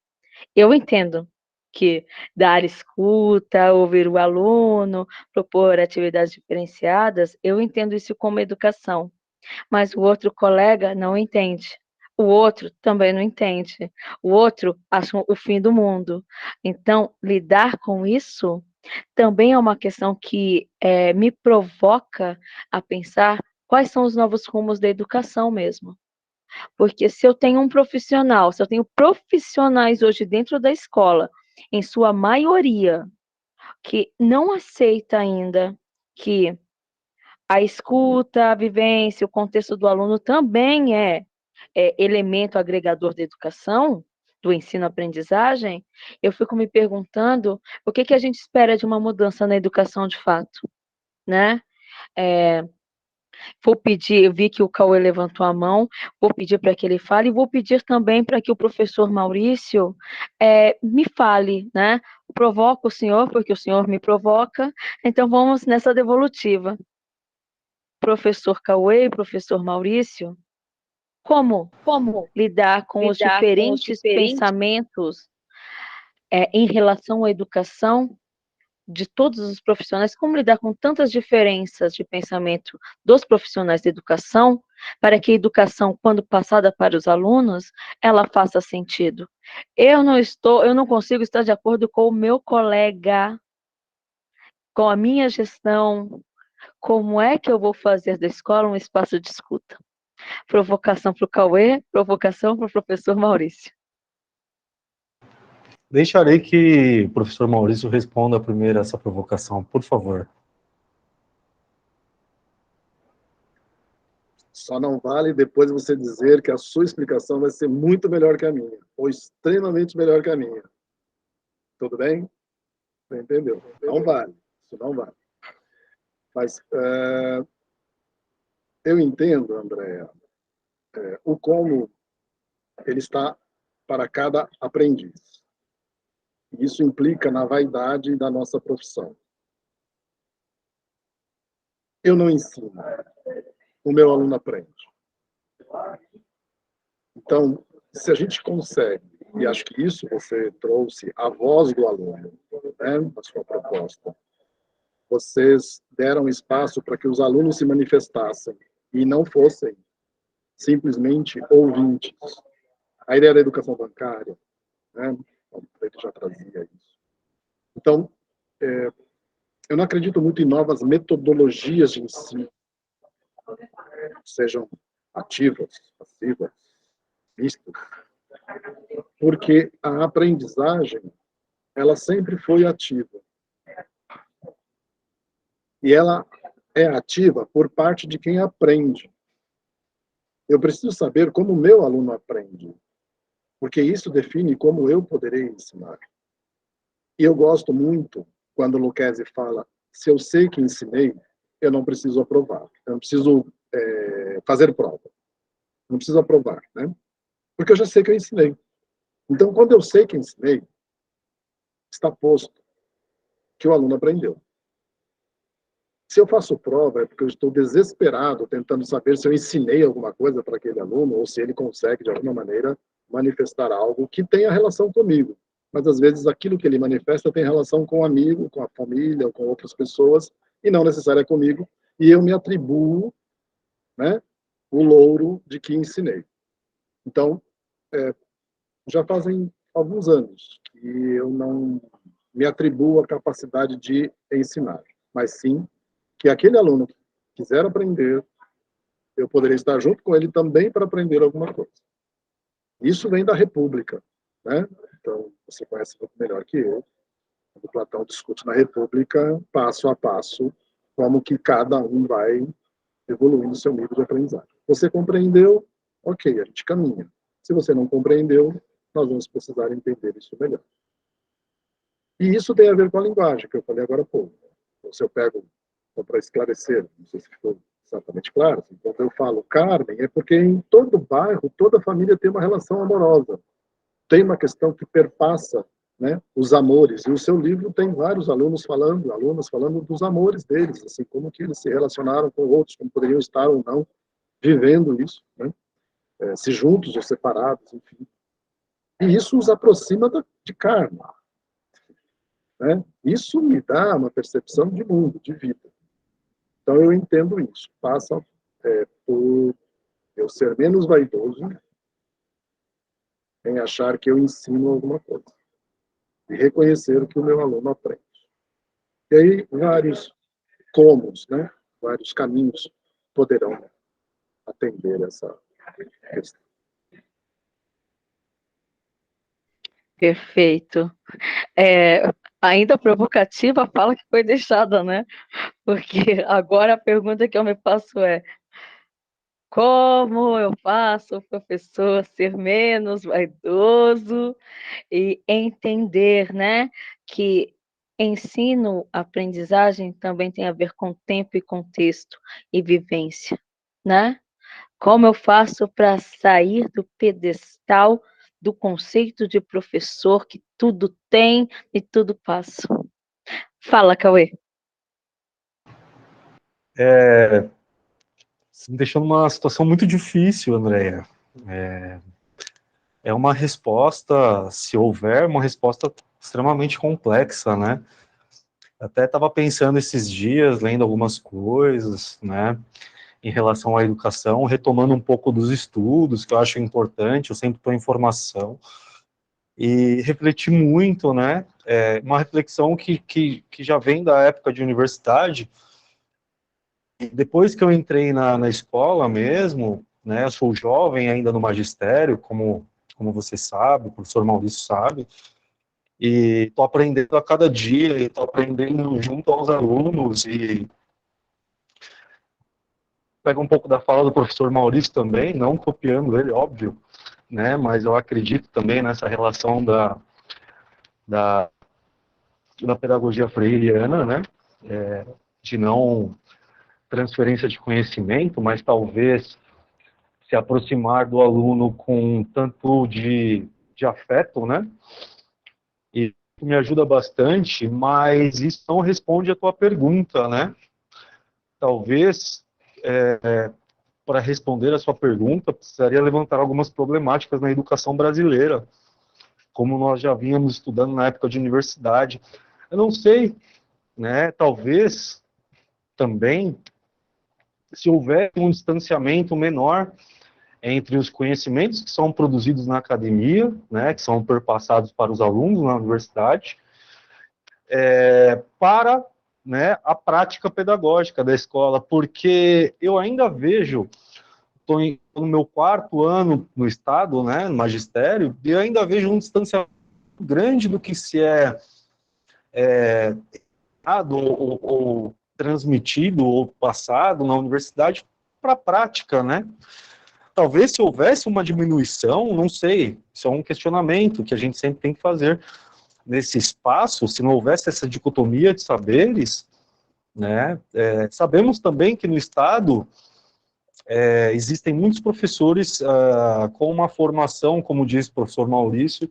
Eu entendo que dar escuta, ouvir o aluno, propor atividades diferenciadas, eu entendo isso como educação, mas o outro colega não entende. O outro também não entende. O outro acha o fim do mundo. Então, lidar com isso também é uma questão que me provoca a pensar quais são os novos rumos da educação mesmo. Porque se eu tenho um profissional, se eu tenho profissionais hoje dentro da escola, em sua maioria, que não aceita ainda que a escuta, a vivência, o contexto do aluno também é elemento agregador da educação, do ensino-aprendizagem, eu fico me perguntando o que a gente espera de uma mudança na educação de fato, né? Vou pedir, eu vi que o Cauê levantou a mão, vou pedir para que ele fale, e vou pedir também para que o professor Maurício me fale, né? Provoco o senhor, porque o senhor me provoca, então vamos nessa devolutiva. Professor Cauê, professor Maurício, como lidar com os diferentes pensamentos em relação à educação de todos os profissionais, como lidar com tantas diferenças de pensamento dos profissionais de educação, para que a educação, quando passada para os alunos, ela faça sentido. Eu não consigo estar de acordo com o meu colega, com a minha gestão. Como é que eu vou fazer da escola um espaço de escuta? Provocação para o Cauê, provocação para o professor Maurício. Deixarei que o professor Maurício responda primeiro essa provocação, por favor. Só não vale depois você dizer que a sua explicação vai ser muito melhor que a minha, ou extremamente melhor que a minha. Tudo bem? Você entendeu? Não vale. Isso não vale. Mas eu entendo, Andréa, o como ele está para cada aprendiz. Isso implica na vaidade da nossa profissão. Eu não ensino, o meu aluno aprende. Então, se a gente consegue, e acho que isso você trouxe a voz do aluno, né, na sua proposta, vocês deram espaço para que os alunos se manifestassem e não fossem simplesmente ouvintes. A ideia da educação bancária, né, ele já trazia isso. Então, eu não acredito muito em novas metodologias de ensino, sejam ativas, passivas, mistas, porque a aprendizagem, ela sempre foi ativa. E ela é ativa por parte de quem aprende. Eu preciso saber como o meu aluno aprende, porque isso define como eu poderei ensinar. E eu gosto muito quando o Lucchesi fala, se eu sei que ensinei, eu não preciso aprovar, eu não preciso fazer prova, não preciso aprovar, né? Porque eu já sei que eu ensinei. Então, quando eu sei que ensinei, está posto que o aluno aprendeu. Se eu faço prova, é porque eu estou desesperado tentando saber se eu ensinei alguma coisa para aquele aluno ou se ele consegue, de alguma maneira, manifestar algo que tenha relação comigo. Mas, às vezes, aquilo que ele manifesta tem relação com o amigo, com a família, ou com outras pessoas, e não necessariamente comigo, e eu me atribuo, né, o louro de que ensinei. Então, já fazem alguns anos que eu não me atribuo a capacidade de ensinar, mas sim que aquele aluno que quiser aprender, eu poderia estar junto com ele também para aprender alguma coisa. Isso vem da República, né? Então, você conhece muito melhor que eu. O Platão discute na República, passo a passo, como que cada um vai evoluindo o seu nível de aprendizagem. Você compreendeu? Ok, a gente caminha. Se você não compreendeu, nós vamos precisar entender isso melhor. E isso tem a ver com a linguagem, que eu falei agora há pouco. Então, se eu pego, para esclarecer, não sei se ficou exatamente claro, assim, quando eu falo Carmen, é porque em todo bairro, toda família tem uma relação amorosa. Tem uma questão que perpassa né, os amores. E o seu livro tem vários alunas falando dos amores deles, assim, como que eles se relacionaram com outros, como poderiam estar ou não vivendo isso, né, se juntos ou separados, enfim. E isso os aproxima de karma, né? Isso me dá uma percepção de mundo, de vida. Então eu entendo isso. Passa por eu ser menos vaidoso em achar que eu ensino alguma coisa e reconhecer o que o meu aluno aprende. E aí vários comos, né? Vários caminhos poderão atender essa questão. Perfeito. Ainda provocativa a fala que foi deixada, né? Porque agora a pergunta que eu me faço é: como eu faço o professor ser menos vaidoso e entender, né, que ensino, aprendizagem também tem a ver com tempo e contexto e vivência, né? Como eu faço para sair do pedestal do conceito de professor que tudo tem e tudo passa? Fala, Cauê. Você me deixou numa situação muito difícil, Andréia. É uma resposta, se houver, uma resposta extremamente complexa, né? Até estava pensando esses dias, lendo algumas coisas, né, em relação à educação, retomando um pouco dos estudos, que eu acho importante, eu sempre estou em formação, e refleti muito, né, uma reflexão que já vem da época de universidade. E depois que eu entrei na escola mesmo, né, eu sou jovem ainda no magistério, como você sabe, o professor Maurício sabe, e estou aprendendo a cada dia, estou aprendendo junto aos alunos, e pego um pouco da fala do professor Maurício também, não copiando ele, óbvio, né, mas eu acredito também nessa relação da, da pedagogia freiriana, né, de não transferência de conhecimento, mas talvez se aproximar do aluno com um tanto de afeto, né, e me ajuda bastante, mas isso não responde a tua pergunta, né, talvez para responder a sua pergunta, precisaria levantar algumas problemáticas na educação brasileira, como nós já vínhamos estudando na época de universidade. Eu não sei, né, talvez também, se houver um distanciamento menor entre os conhecimentos que são produzidos na academia, né, que são perpassados para os alunos na universidade, para, né, a prática pedagógica da escola, porque eu ainda vejo, estou no meu 4º ano no Estado, né, no magistério, e eu ainda vejo um distanciamento grande do que se dado ou transmitido ou passado na universidade para a prática, né? Talvez se houvesse uma diminuição, não sei, isso é um questionamento que a gente sempre tem que fazer nesse espaço, se não houvesse essa dicotomia de saberes, né? Sabemos também que no Estado existem muitos professores com uma formação, como diz o professor Maurício,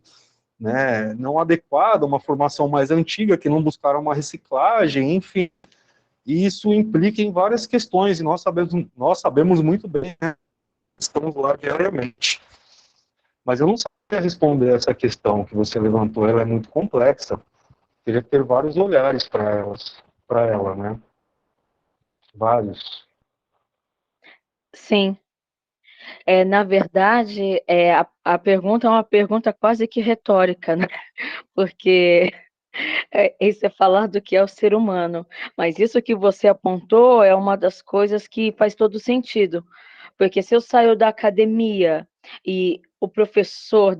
né, não adequada, uma formação mais antiga, que não buscaram uma reciclagem, enfim. E isso implica em várias questões, e nós sabemos muito bem, né, estamos lá diariamente. Mas eu não sabia responder essa questão que você levantou, ela é muito complexa, teria que ter vários olhares para ela, né? Vários. Sim. Na verdade, a pergunta é uma pergunta quase que retórica, né? Porque isso é falar do que é o ser humano. Mas isso que você apontou é uma das coisas que faz todo sentido. Porque se eu saio da academia e o professor,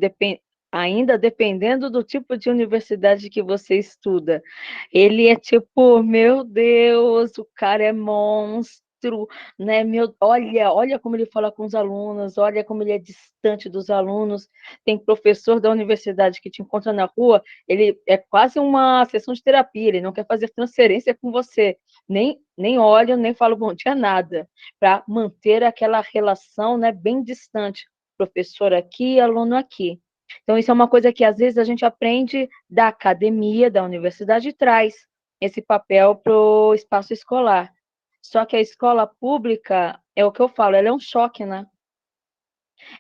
ainda dependendo do tipo de universidade que você estuda, ele é tipo, meu Deus, o cara é monstro, né? Olha como ele fala com os alunos, olha como ele é distante dos alunos. Tem professor da universidade que te encontra na rua, ele é quase uma sessão de terapia, ele não quer fazer transferência com você, nem olha, nem fala bom dia, nada, para manter aquela relação, né, bem distante, professor aqui, aluno aqui. Então, isso é uma coisa que, às vezes, a gente aprende da academia, da universidade, e traz esse papel para o espaço escolar. Só que a escola pública, é o que eu falo, ela é um choque, né?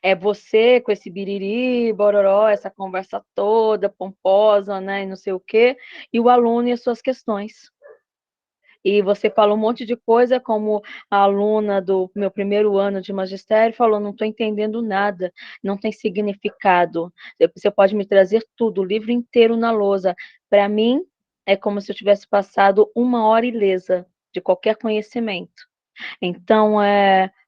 É você com esse biriri, bororó, essa conversa toda pomposa, né, e não sei o quê, e o aluno e as suas questões. E você falou um monte de coisa, como a aluna do meu primeiro ano de magistério falou, não estou entendendo nada, não tem significado. Você pode me trazer tudo, o livro inteiro na lousa. Para mim, é como se eu tivesse passado 1 hora ilesa de qualquer conhecimento. Então,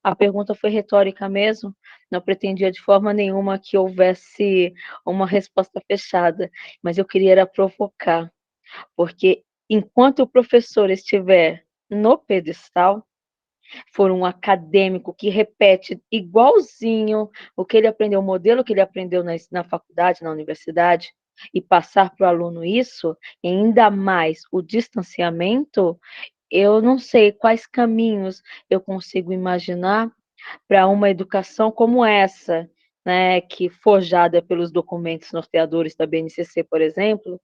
a pergunta foi retórica mesmo, não pretendia de forma nenhuma que houvesse uma resposta fechada, mas eu queria era provocar, porque enquanto o professor estiver no pedestal, for um acadêmico que repete igualzinho o que ele aprendeu, o modelo que ele aprendeu na faculdade, na universidade, e passar para o aluno isso, e ainda mais o distanciamento, eu não sei quais caminhos eu consigo imaginar para uma educação como essa, né, que forjada pelos documentos norteadores da BNCC, por exemplo,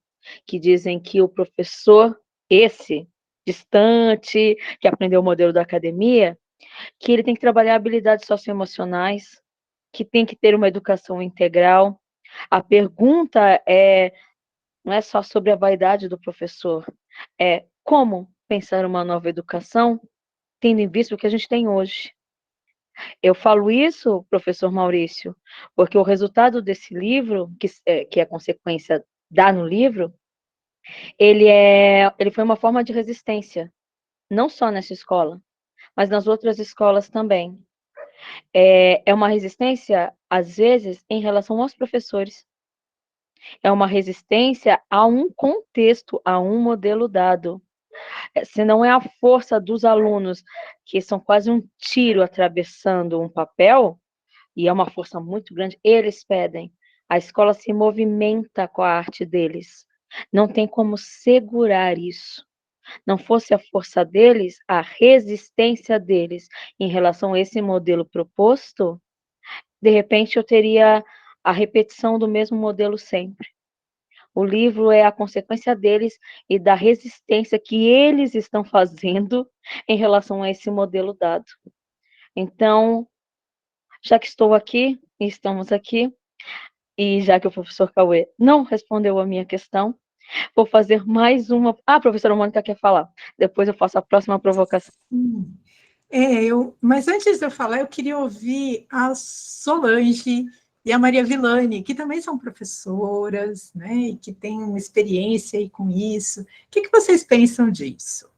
que dizem que o professor, esse, distante, que aprendeu o modelo da academia, que ele tem que trabalhar habilidades socioemocionais, que tem que ter uma educação integral. A pergunta não é só sobre a vaidade do professor, é como pensar uma nova educação, tendo em vista o que a gente tem hoje. Eu falo isso, professor Maurício, porque o resultado desse livro, que é consequência dá no livro, ele foi uma forma de resistência, não só nessa escola, mas nas outras escolas também. É uma resistência, às vezes, em relação aos professores. É uma resistência a um contexto, a um modelo dado. Se não é a força dos alunos, que são quase um tiro atravessando um papel, e é uma força muito grande, eles pedem. A escola se movimenta com a arte deles. Não tem como segurar isso. Não fosse a força deles, a resistência deles em relação a esse modelo proposto, de repente eu teria a repetição do mesmo modelo sempre. O livro é a consequência deles e da resistência que eles estão fazendo em relação a esse modelo dado. Então, já que estou aqui, e estamos aqui, e já que o professor Cauê não respondeu a minha questão, vou fazer mais uma. Ah, a professora Mônica quer falar. Depois eu faço a próxima provocação. Mas antes de eu falar, eu queria ouvir a Solange e a Maria Villani, que também são professoras, né, e que têm uma experiência aí com isso. O que vocês pensam disso?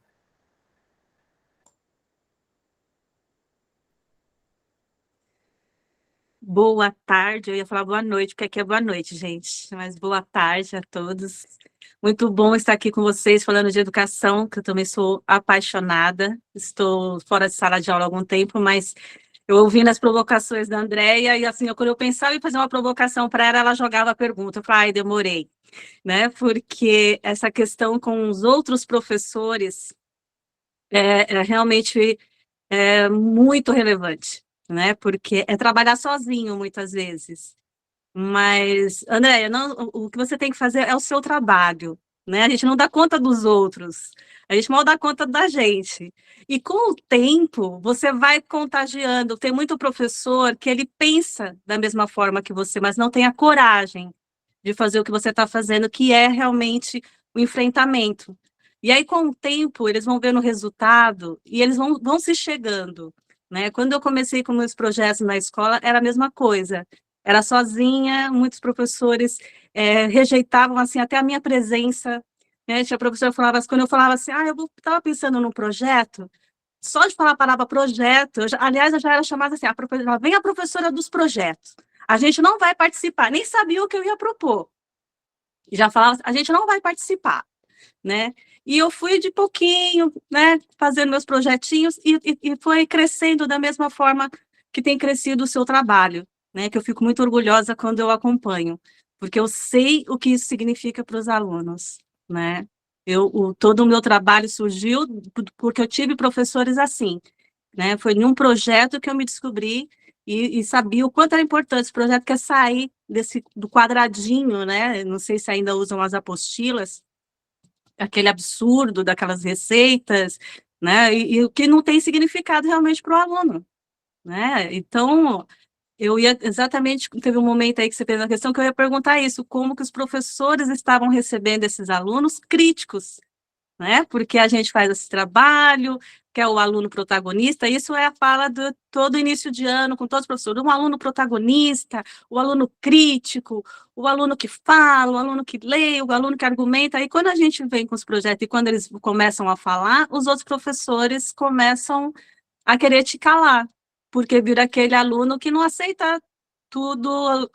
Boa tarde, eu ia falar boa noite, porque aqui é boa noite, gente. Mas boa tarde a todos. Muito bom estar aqui com vocês falando de educação, que eu também sou apaixonada. Estou fora de sala de aula há algum tempo, mas eu ouvindo as provocações da Andréia, e assim, quando eu pensava em fazer uma provocação para ela, ela jogava a pergunta. Eu falei, ai, demorei, né? Porque essa questão com os outros professores é realmente muito relevante, né? Porque é trabalhar sozinho, muitas vezes. Mas, Andréia, o que você tem que fazer é o seu trabalho, né? A gente não dá conta dos outros, a gente mal dá conta da gente. E com o tempo, você vai contagiando. Tem muito professor que ele pensa da mesma forma que você, mas não tem a coragem de fazer o que você está fazendo, que é realmente o enfrentamento. E aí, com o tempo, eles vão vendo o resultado e eles vão se chegando, né? Quando eu comecei com meus projetos na escola, era a mesma coisa. Era sozinha, muitos professores rejeitavam assim até a minha presença, né? Tinha professor que falava, quando eu falava assim, eu estava pensando num projeto, só de falar a palavra projeto, aliás, eu já era chamada assim, vem a professora dos projetos. A gente não vai participar, nem sabia o que eu ia propor. E já falava, a gente não vai participar, né? E eu fui de pouquinho, né, fazendo meus projetinhos e foi crescendo da mesma forma que tem crescido o seu trabalho, né? Que eu fico muito orgulhosa quando eu acompanho, porque eu sei o que isso significa para os alunos, né? Todo o meu trabalho surgiu porque eu tive professores assim, né? Foi num projeto que eu me descobri e sabia o quanto era importante esse projeto, que é sair do quadradinho, né? Não sei se ainda usam as apostilas, aquele absurdo daquelas receitas, né? E o que não tem significado realmente para o aluno, né? Então, eu ia exatamente, teve um momento aí que você fez a questão que eu ia perguntar isso, como que os professores estavam recebendo esses alunos críticos, né? Porque a gente faz esse trabalho, que é o aluno protagonista, isso é a fala de todo início de ano, com todos os professores, um aluno protagonista, o aluno crítico, o aluno que fala, o aluno que lê, o aluno que argumenta, aí quando a gente vem com os projetos e quando eles começam a falar, os outros professores começam a querer te calar, porque vira aquele aluno que não aceita tudo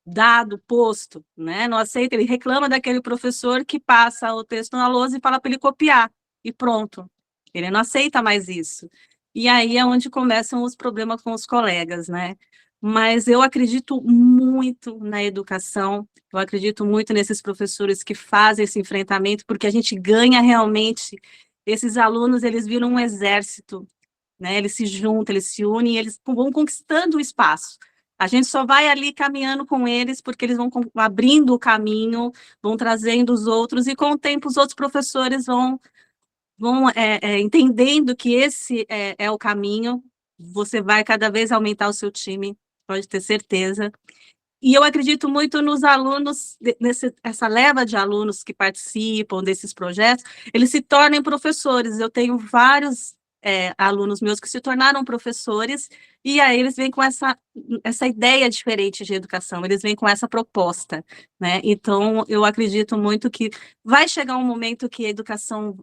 dado, posto, né? Não aceita, ele reclama daquele professor que passa o texto na lousa e fala para ele copiar, e pronto. Ele não aceita mais isso. E aí é onde começam os problemas com os colegas, né? Mas eu acredito muito na educação, eu acredito muito nesses professores que fazem esse enfrentamento, porque a gente ganha realmente, esses alunos, eles viram um exército, né? Eles se juntam, eles se unem, e eles vão conquistando o espaço. A gente só vai ali caminhando com eles, porque eles vão abrindo o caminho, vão trazendo os outros, e com o tempo os outros professores vão entendendo que esse é o caminho, você vai cada vez aumentar o seu time, pode ter certeza. E eu acredito muito nos alunos, essa leva de alunos que participam desses projetos, eles se tornem professores. Eu tenho vários alunos meus que se tornaram professores, e aí eles vêm com essa ideia diferente de educação, eles vêm com essa proposta, né? Então, eu acredito muito que vai chegar um momento que a educação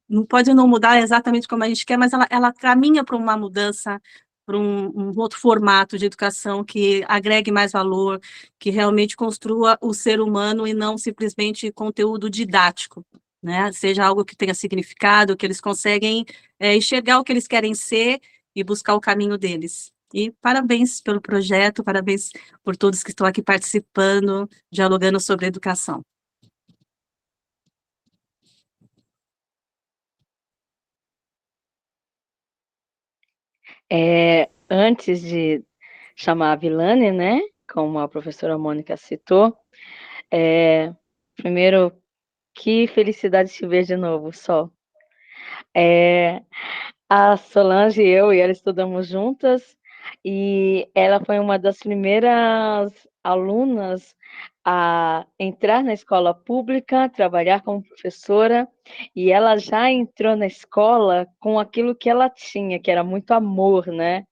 não pode não mudar exatamente como a gente quer, mas ela caminha para uma mudança, para um outro formato de educação que agregue mais valor, que realmente construa o ser humano e não simplesmente conteúdo didático, né? Seja algo que tenha significado, que eles conseguem enxergar o que eles querem ser e buscar o caminho deles. E parabéns pelo projeto, parabéns por todos que estão aqui participando, dialogando sobre educação. Antes de chamar a Vilane, né, como a professora Mônica citou, primeiro, que felicidade te ver de novo, Sol. A Solange e ela estudamos juntas, e ela foi uma das primeiras alunas a entrar na escola pública, trabalhar como professora, e ela já entrou na escola com aquilo que ela tinha, que era muito amor, né?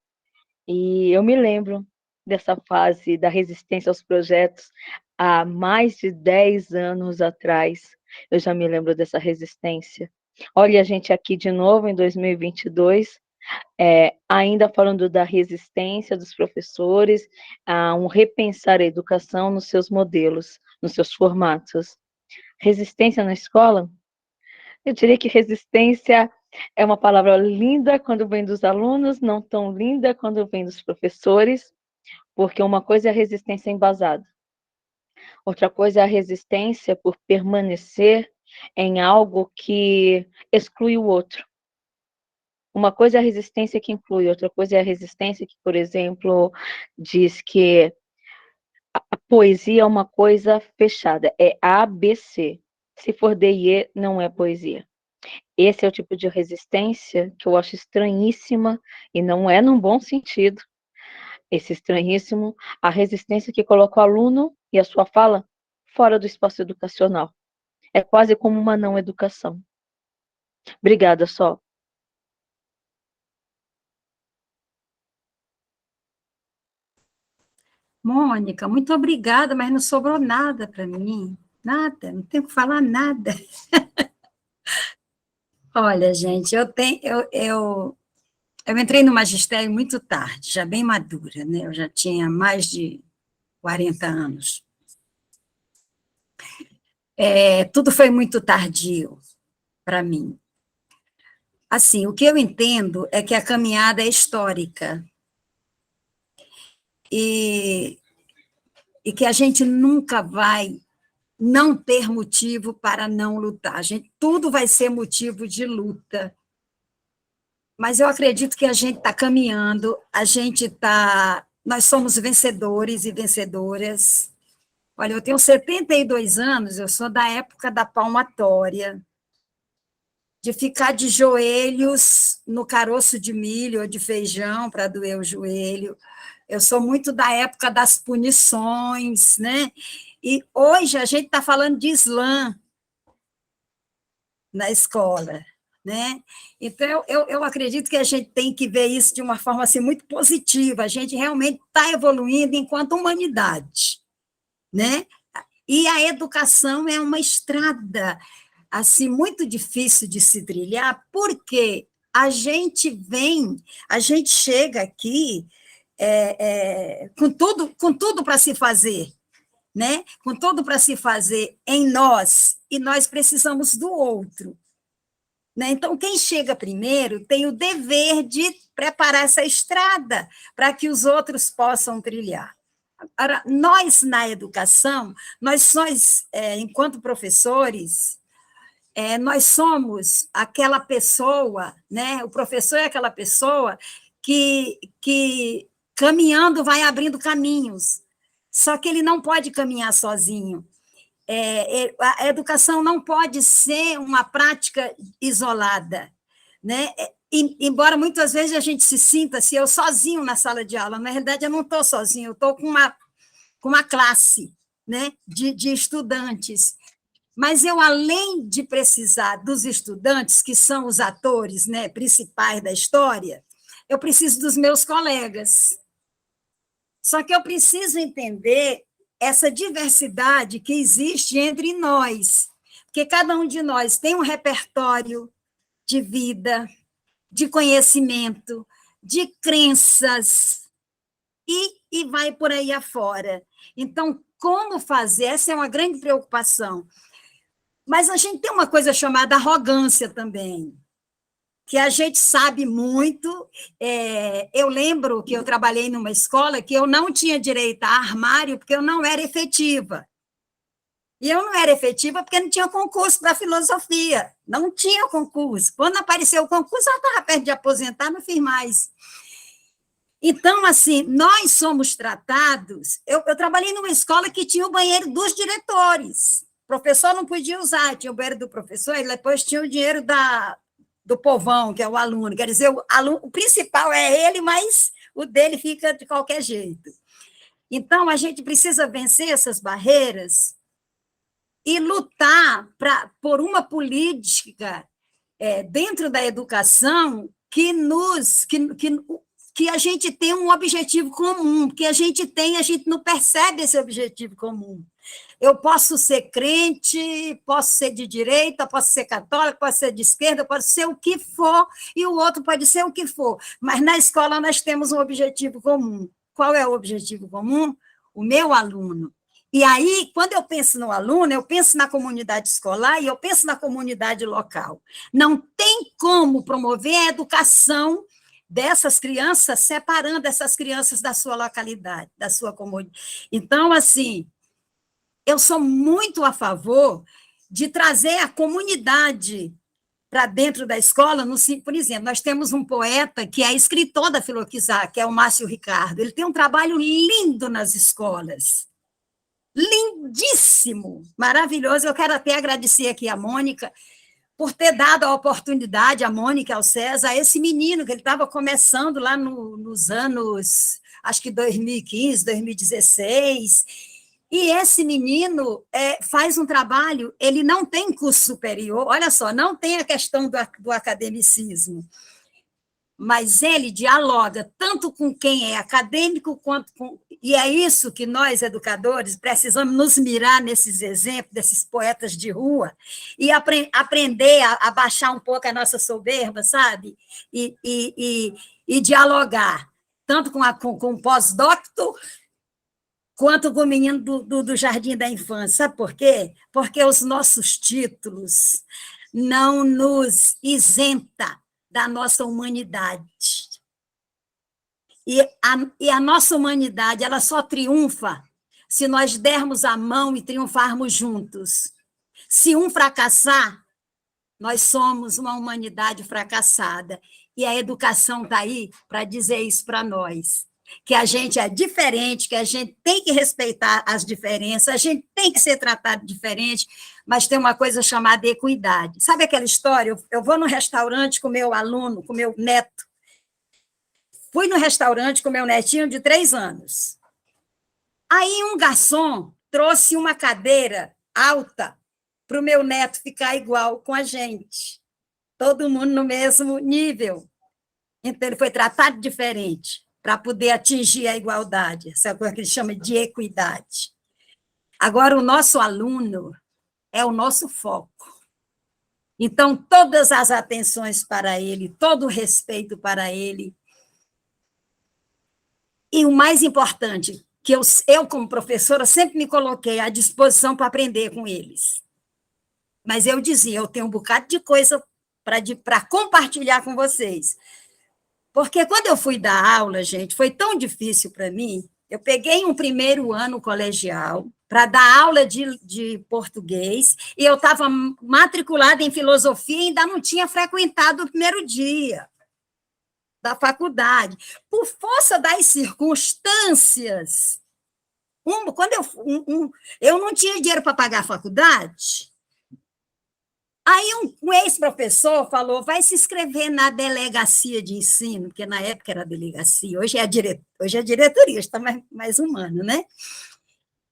E eu me lembro dessa fase da resistência aos projetos há mais de 10 anos atrás. Eu já me lembro dessa resistência. Olha a gente aqui de novo em 2022, ainda falando da resistência dos professores a repensar a educação nos seus modelos, nos seus formatos. Resistência na escola? Eu diria que resistência é uma palavra linda quando vem dos alunos, não tão linda quando vem dos professores, porque uma coisa é a resistência embasada, outra coisa é a resistência por permanecer em algo que exclui o outro. Uma coisa é a resistência que inclui, outra coisa é a resistência que, por exemplo, diz que a poesia é uma coisa fechada, é A, B, C. Se for D e E, não é poesia. Esse é o tipo de resistência que eu acho estranhíssima, e não é num bom sentido, esse estranhíssimo, a resistência que coloca o aluno e a sua fala fora do espaço educacional. É quase como uma não educação. Obrigada, Sol. Mônica, muito obrigada, mas não sobrou nada para mim. Nada, não tenho que falar nada. Olha, gente, eu entrei no magistério muito tarde, já bem madura, né? Eu já tinha mais de 40 anos. Tudo foi muito tardio para mim. Assim, o que eu entendo é que a caminhada é histórica. E que a gente nunca vai não ter motivo para não lutar. Tudo vai ser motivo de luta. mas eu acredito que a gente está caminhando, nós somos vencedores e vencedoras. Olha, eu tenho 72 anos, eu sou da época da palmatória, de ficar de joelhos no caroço de milho ou de feijão para doer o joelho. Eu sou muito da época das punições, né? E hoje a gente está falando de slam na escola, né? Então, eu acredito que a gente tem que ver isso de uma forma assim, muito positiva. A gente realmente está evoluindo enquanto humanidade, né? E a educação é uma estrada assim muito difícil de se trilhar, porque a gente chega aqui com tudo para se fazer, né? Com tudo para se fazer em nós, e nós precisamos do outro, né? Então, quem chega primeiro tem o dever de preparar essa estrada para que os outros possam trilhar. Agora, nós, na educação, enquanto professores, nós somos aquela pessoa, né? O professor é aquela pessoa que caminhando vai abrindo caminhos, só que ele não pode caminhar sozinho. A educação não pode ser uma prática isolada, né? Embora muitas vezes a gente se sinta assim, eu sozinho na sala de aula, na realidade eu não estou sozinho, eu estou com uma classe, né, de estudantes. Mas eu, além de precisar dos estudantes, que são os atores, né, principais da história, eu preciso dos meus colegas. Só que eu preciso entender essa diversidade que existe entre nós, porque cada um de nós tem um repertório de vida, de conhecimento, de crenças, e vai por aí afora. Então, como fazer? Essa é uma grande preocupação. Mas a gente tem uma coisa chamada arrogância também, que a gente sabe muito. Eu lembro que eu trabalhei numa escola que eu não tinha direito a armário porque eu não era efetiva. E eu não era efetiva porque não tinha concurso para filosofia, não tinha concurso. Quando apareceu o concurso, eu estava perto de aposentar, não fiz mais. Então, assim, nós somos tratados... Eu trabalhei numa escola que tinha o banheiro dos diretores. O professor não podia usar, tinha o banheiro do professor, e depois tinha o dinheiro do povão, que é o aluno. Quer dizer, o principal é ele, mas o dele fica de qualquer jeito. Então, a gente precisa vencer essas barreiras e lutar por uma política dentro da educação que a gente tenha um objetivo comum, que a gente não percebe esse objetivo comum. Eu posso ser crente, posso ser de direita, posso ser católica, posso ser de esquerda, posso ser o que for, e o outro pode ser o que for. Mas na escola nós temos um objetivo comum. Qual é o objetivo comum? O meu aluno. E aí, quando eu penso no aluno, eu penso na comunidade escolar e eu penso na comunidade local. Não tem como promover a educação dessas crianças, separando essas crianças da sua localidade, da sua comunidade. Então, assim, eu sou muito a favor de trazer a comunidade para dentro da escola. Por exemplo, nós temos um poeta que é escritor da Filokizar, que é o Márcio Ricardo. Ele tem um trabalho lindo nas escolas. Lindíssimo, maravilhoso. Eu quero até agradecer aqui a Mônica por ter dado a oportunidade, a Mônica e ao César, a esse menino que ele estava começando lá nos anos, acho que 2015, 2016, e esse menino faz um trabalho, ele não tem curso superior, olha só, não tem a questão do academicismo, mas ele dialoga tanto com quem é acadêmico quanto com... E é isso que nós, educadores, precisamos nos mirar nesses exemplos, desses poetas de rua, e aprender a baixar um pouco a nossa soberba, sabe? E dialogar, tanto com o pós-doctor, quanto com o menino do jardim da infância. Sabe por quê? Porque os nossos títulos não nos isentam da nossa humanidade. E a nossa humanidade, ela só triunfa se nós dermos a mão e triunfarmos juntos. Se um fracassar, nós somos uma humanidade fracassada. E a educação está aí para dizer isso para nós, que a gente é diferente, que a gente tem que respeitar as diferenças, a gente tem que ser tratado diferente, mas tem uma coisa chamada equidade. Sabe aquela história? Eu vou no restaurante com meu aluno, com meu neto. Fui no restaurante com meu netinho de 3 anos. Aí um garçom trouxe uma cadeira alta para o meu neto ficar igual com a gente. Todo mundo no mesmo nível. Então, ele foi tratado diferente para poder atingir a igualdade, essa coisa que ele chama de equidade. Agora, o nosso aluno é o nosso foco. Então, todas as atenções para ele, todo o respeito para ele. E o mais importante, que eu como professora, sempre me coloquei à disposição para aprender com eles. Mas eu dizia, eu tenho um bocado de coisa para compartilhar com vocês. Porque quando eu fui dar aula, gente, foi tão difícil para mim. Eu peguei um primeiro ano colegial para dar aula de português, e eu estava matriculada em filosofia e ainda não tinha frequentado o primeiro dia da faculdade. Por força das circunstâncias, quando eu não tinha dinheiro para pagar a faculdade. Aí um ex-professor falou, vai se inscrever na delegacia de ensino, porque na época era delegacia, hoje é diretoria, está mais humano, né?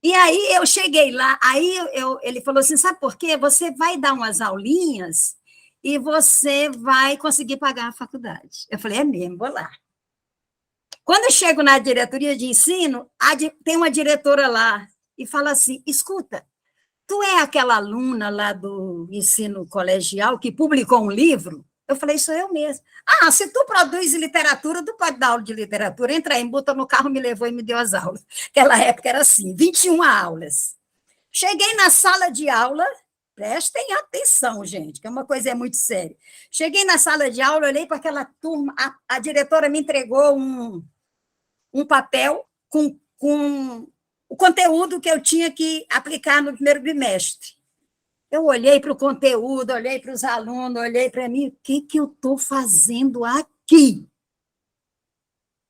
E aí eu cheguei lá, aí ele falou assim, sabe por quê? Você vai dar umas aulinhas e você vai conseguir pagar a faculdade. Eu falei, é mesmo, vou lá. Quando eu chego na diretoria de ensino, tem uma diretora lá e fala assim, escuta, tu é aquela aluna lá do ensino colegial que publicou um livro? Eu falei, sou eu mesmo. Ah, se tu produz literatura, tu pode dar aula de literatura. Entra aí, botou no carro, me levou e me deu as aulas. Aquela época era assim, 21 aulas. Cheguei na sala de aula, prestem atenção, gente, que é uma coisa muito séria. Cheguei na sala de aula, olhei para aquela turma, a diretora me entregou um papel com o conteúdo que eu tinha que aplicar no primeiro bimestre. Eu olhei para o conteúdo, olhei para os alunos, olhei para mim, o que eu estou fazendo aqui?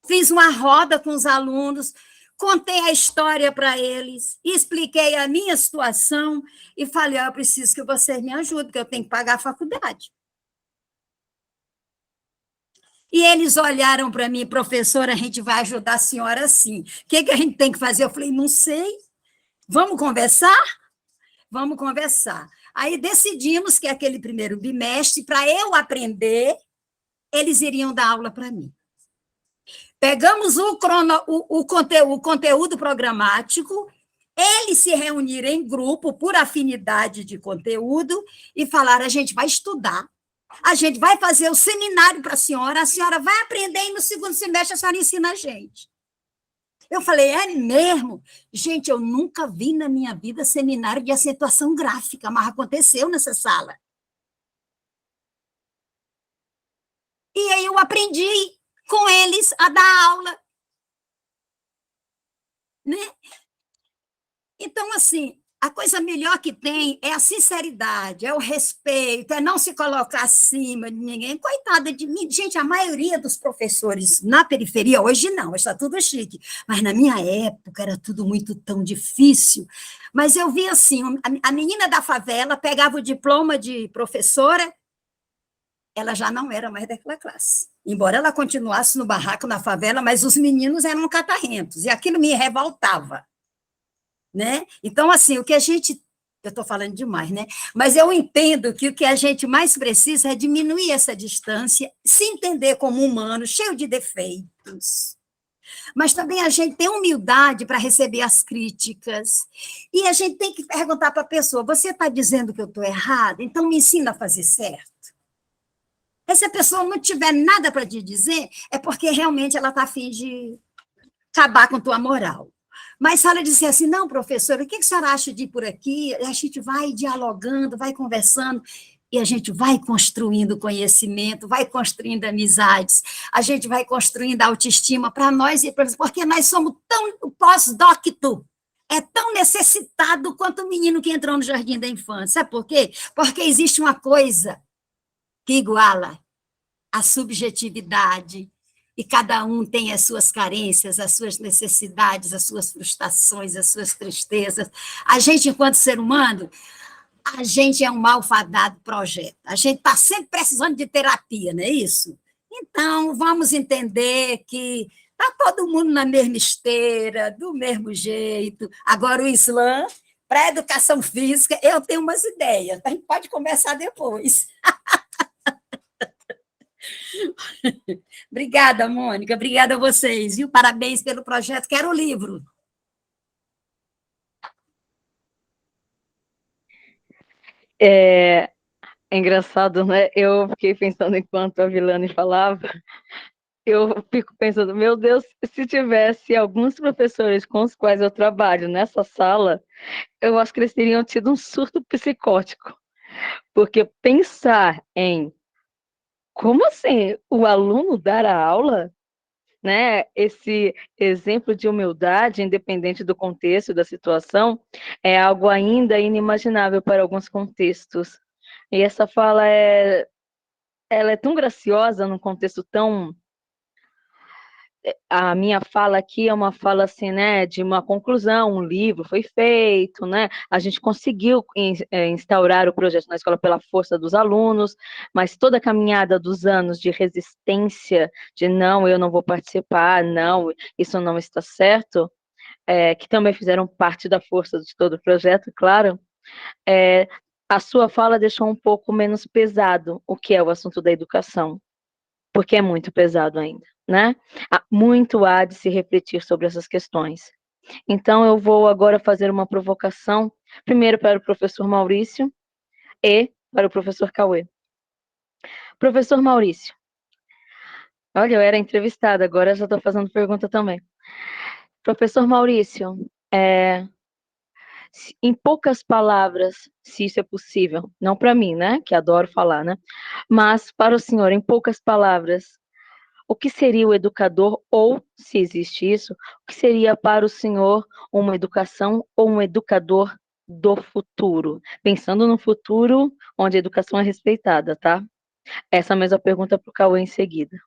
Fiz uma roda com os alunos, contei a história para eles, expliquei a minha situação e falei, eu preciso que vocês me ajudem, porque eu tenho que pagar a faculdade. E eles olharam para mim, professora, a gente vai ajudar a senhora assim. O que a gente tem que fazer? Eu falei, não sei. Vamos conversar? Vamos conversar. Aí decidimos que aquele primeiro bimestre, para eu aprender, eles iriam dar aula para mim. Pegamos o conteúdo programático, eles se reuniram em grupo por afinidade de conteúdo e falaram, a gente vai estudar. A gente vai fazer o seminário para a senhora vai aprender e no segundo semestre a senhora ensina a gente. Eu falei, é mesmo? Gente, eu nunca vi na minha vida seminário de acentuação gráfica, mas aconteceu nessa sala. E aí eu aprendi com eles a dar aula. Né? Então, assim, a coisa melhor que tem é a sinceridade, é o respeito, é não se colocar acima de ninguém. Coitada de mim. Gente, a maioria dos professores na periferia, hoje não, está tudo chique, mas na minha época era tudo muito tão difícil. Mas eu vi assim, a menina da favela pegava o diploma de professora, ela já não era mais daquela classe. Embora ela continuasse no barraco, na favela, mas os meninos eram catarrentos, e aquilo me revoltava. Né? Então, assim, o que a gente... Eu estou falando demais, né? Mas eu entendo que o que a gente mais precisa é diminuir essa distância, se entender como humano, cheio de defeitos. Mas também a gente tem humildade para receber as críticas. E a gente tem que perguntar para a pessoa, você está dizendo que eu estou errada? Então me ensina a fazer certo. E se a pessoa não tiver nada para te dizer, é porque realmente ela está a fim de acabar com a tua moral. Mas se ela disser assim, não, professora, o que a senhora acha de ir por aqui? A gente vai dialogando, vai conversando, e a gente vai construindo conhecimento, vai construindo amizades, a gente vai construindo autoestima para nós, porque nós somos tão pós-docto, é tão necessitado quanto o menino que entrou no jardim da infância. Sabe por quê? Porque existe uma coisa que iguala, a subjetividade, e cada um tem as suas carências, as suas necessidades, as suas frustrações, as suas tristezas. A gente, enquanto ser humano, a gente é um malfadado projeto. A gente está sempre precisando de terapia, não é isso? Então, vamos entender que está todo mundo na mesma esteira, do mesmo jeito. Agora, o Islã, para a educação física, eu tenho umas ideias. A gente pode conversar depois. Obrigada, Mônica. Obrigada a vocês. Viu? Parabéns pelo projeto. Quero o livro. É engraçado, né? Eu fiquei pensando enquanto a Vilane falava, eu fico pensando, meu Deus, se tivesse alguns professores com os quais eu trabalho nessa sala, eu acho que eles teriam tido um surto psicótico, porque pensar em como assim o aluno dar a aula, né? Esse exemplo de humildade, independente do contexto, da situação, é algo ainda inimaginável para alguns contextos. E essa fala ela é tão graciosa num contexto tão. A minha fala aqui é uma fala assim, né, de uma conclusão, um livro foi feito, né, a gente conseguiu instaurar o projeto na escola pela força dos alunos, mas toda a caminhada dos anos de resistência, de não, eu não vou participar, não, isso não está certo, que também fizeram parte da força de todo o projeto, claro, a sua fala deixou um pouco menos pesado o que é o assunto da educação, porque é muito pesado ainda, né? Muito há de se refletir sobre essas questões. Então, eu vou agora fazer uma provocação, primeiro para o professor Maurício e para o professor Cauê. Professor Maurício, olha, eu era entrevistada, agora já estou fazendo pergunta também. Professor Maurício, em poucas palavras, se isso é possível, não para mim, né, que adoro falar, né, mas para o senhor, em poucas palavras, o que seria o educador, ou, se existe isso, o que seria para o senhor uma educação ou um educador do futuro? Pensando no futuro onde a educação é respeitada, tá? Essa mesma pergunta para o Cauê em seguida.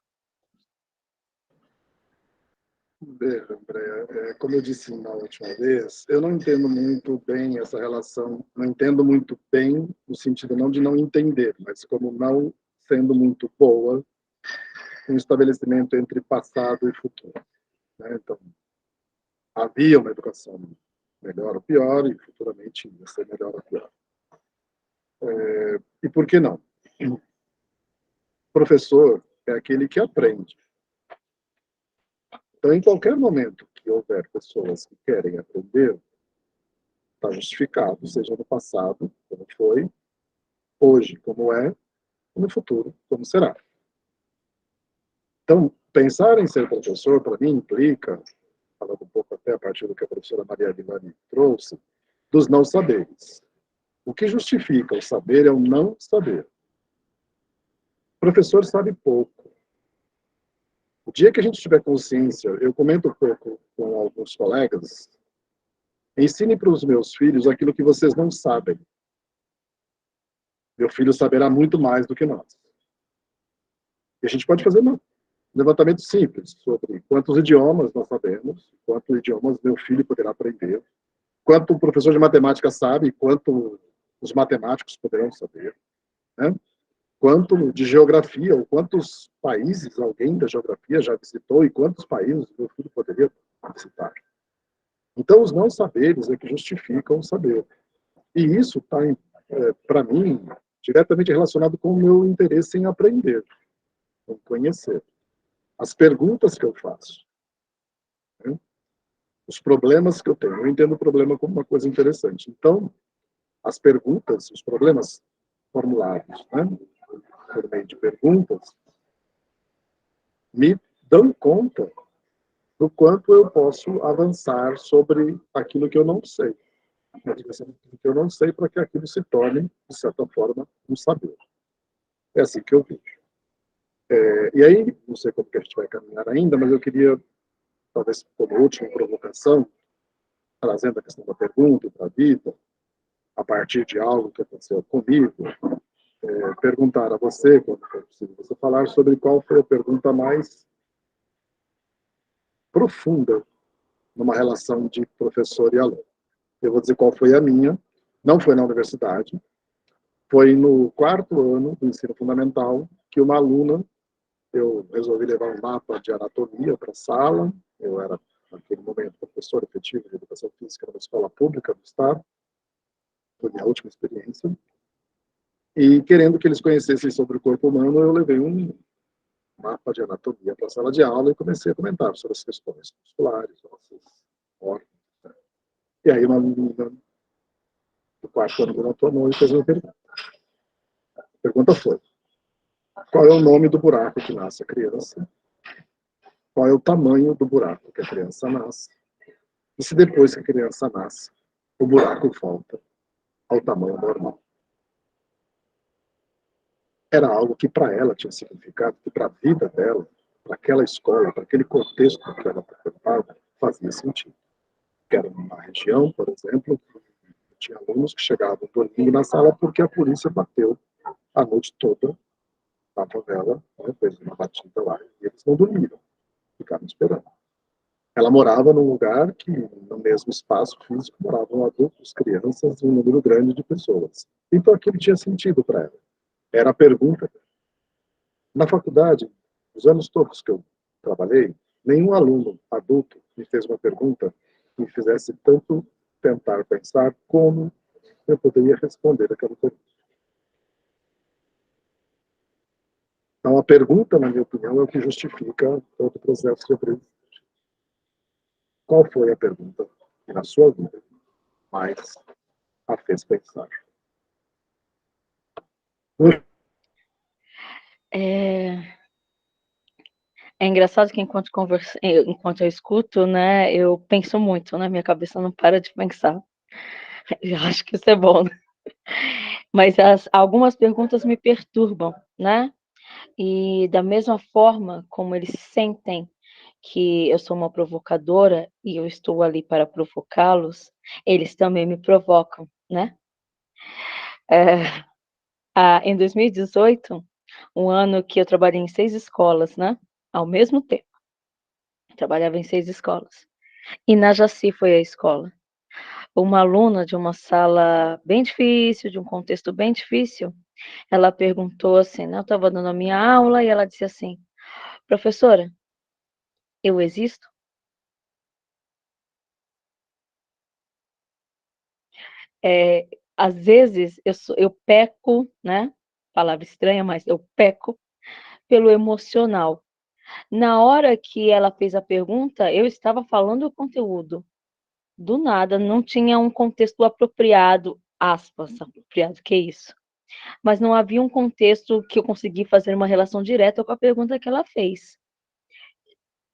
Veja, Andréa, como eu disse na última vez, eu não entendo muito bem essa relação, não entendo muito bem no sentido não de não entender, mas como não sendo muito boa um estabelecimento entre passado e futuro, né? Então, havia uma educação melhor ou pior e futuramente ia ser melhor ou pior. E por que não? O professor é aquele que aprende. Então, em qualquer momento que houver pessoas que querem aprender, está justificado, seja no passado, como foi, hoje, como é, e no futuro, como será. Então, pensar em ser professor, para mim, implica, falando um pouco até a partir do que a professora Maria Vilani trouxe, dos não saberes. O que justifica o saber é o não saber. O professor sabe pouco. O dia que a gente tiver consciência, eu comento um pouco com alguns colegas, ensine para os meus filhos aquilo que vocês não sabem. Meu filho saberá muito mais do que nós. E a gente pode fazer um levantamento simples sobre quantos idiomas nós sabemos, quantos idiomas meu filho poderá aprender, quanto o professor de matemática sabe, quanto os matemáticos poderão saber, né? Quanto de geografia, ou quantos países alguém da geografia já visitou e quantos países meu filho poderia visitar. Então, os não saberes é que justificam o saber. E isso está, para mim, diretamente relacionado com o meu interesse em aprender, em conhecer. As perguntas que eu faço, né? Os problemas que eu tenho. Eu entendo o problema como uma coisa interessante. Então, as perguntas, os problemas formulados, né, por meio de perguntas, me dão conta do quanto eu posso avançar sobre aquilo que eu não sei. Que eu não sei para que aquilo se torne, de certa forma, um saber. É assim que eu vejo. E aí, não sei como que a gente vai caminhar ainda, mas eu queria, talvez como última provocação, trazendo a questão da pergunta para a vida, a partir de algo que aconteceu comigo, perguntar a você, quando for possível, você falar sobre qual foi a pergunta mais profunda numa relação de professor e aluno. Eu vou dizer qual foi a minha, não foi na universidade, foi no 4º ano do ensino fundamental, que uma aluna, eu resolvi levar um mapa de anatomia para a sala, eu era, naquele momento, professor efetivo de educação física numa escola pública do estado, foi minha última experiência, e querendo que eles conhecessem sobre o corpo humano, eu levei um mapa de anatomia para a sala de aula e comecei a comentar sobre as questões musculares, ossos, órgãos. Né? E aí uma menina do 4º ano levantou a mão e fez uma pergunta. A pergunta foi: qual é o nome do buraco que nasce a criança? Qual é o tamanho do buraco que a criança nasce? E se depois que a criança nasce, o buraco volta ao tamanho normal? Era algo que para ela tinha significado, que para a vida dela, para aquela escola, para aquele contexto que ela frequentava, fazia sentido. Que era uma região, por exemplo, que tinha alunos que chegavam dormindo na sala porque a polícia bateu a noite toda na favela, né, fez uma batida lá, e eles não dormiram, ficaram esperando. Ela morava num lugar que, no mesmo espaço físico, moravam adultos, crianças e um número grande de pessoas. Então aquilo tinha sentido para ela. Era a pergunta. Na faculdade, os anos todos que eu trabalhei, nenhum aluno adulto me fez uma pergunta que me fizesse tanto tentar pensar como eu poderia responder aquela pergunta. Então, a pergunta, na minha opinião, é o que justifica todo o processo de aprendizagem. Qual foi a pergunta que, na sua vida, mais a fez pensar? É engraçado que enquanto eu escuto, né, eu penso muito, né, minha cabeça não para de pensar. Eu acho que isso é bom, né? Mas algumas perguntas me perturbam, né? E da mesma forma como eles sentem que eu sou uma provocadora e eu estou ali para provocá-los, eles também me provocam, né? Em 2018, um ano que eu trabalhei em 6 escolas, né? Ao mesmo tempo. Trabalhava em 6 escolas. E na Jaci foi a escola. Uma aluna de uma sala bem difícil, de um contexto bem difícil, ela perguntou assim, né? Eu estava dando a minha aula e ela disse assim: professora, eu existo? Às vezes eu peco, né? Palavra estranha, mas eu peco pelo emocional. Na hora que ela fez a pergunta, eu estava falando o conteúdo. Do nada, não tinha um contexto apropriado, aspas, apropriado, que isso? Mas não havia um contexto que eu consegui fazer uma relação direta com a pergunta que ela fez.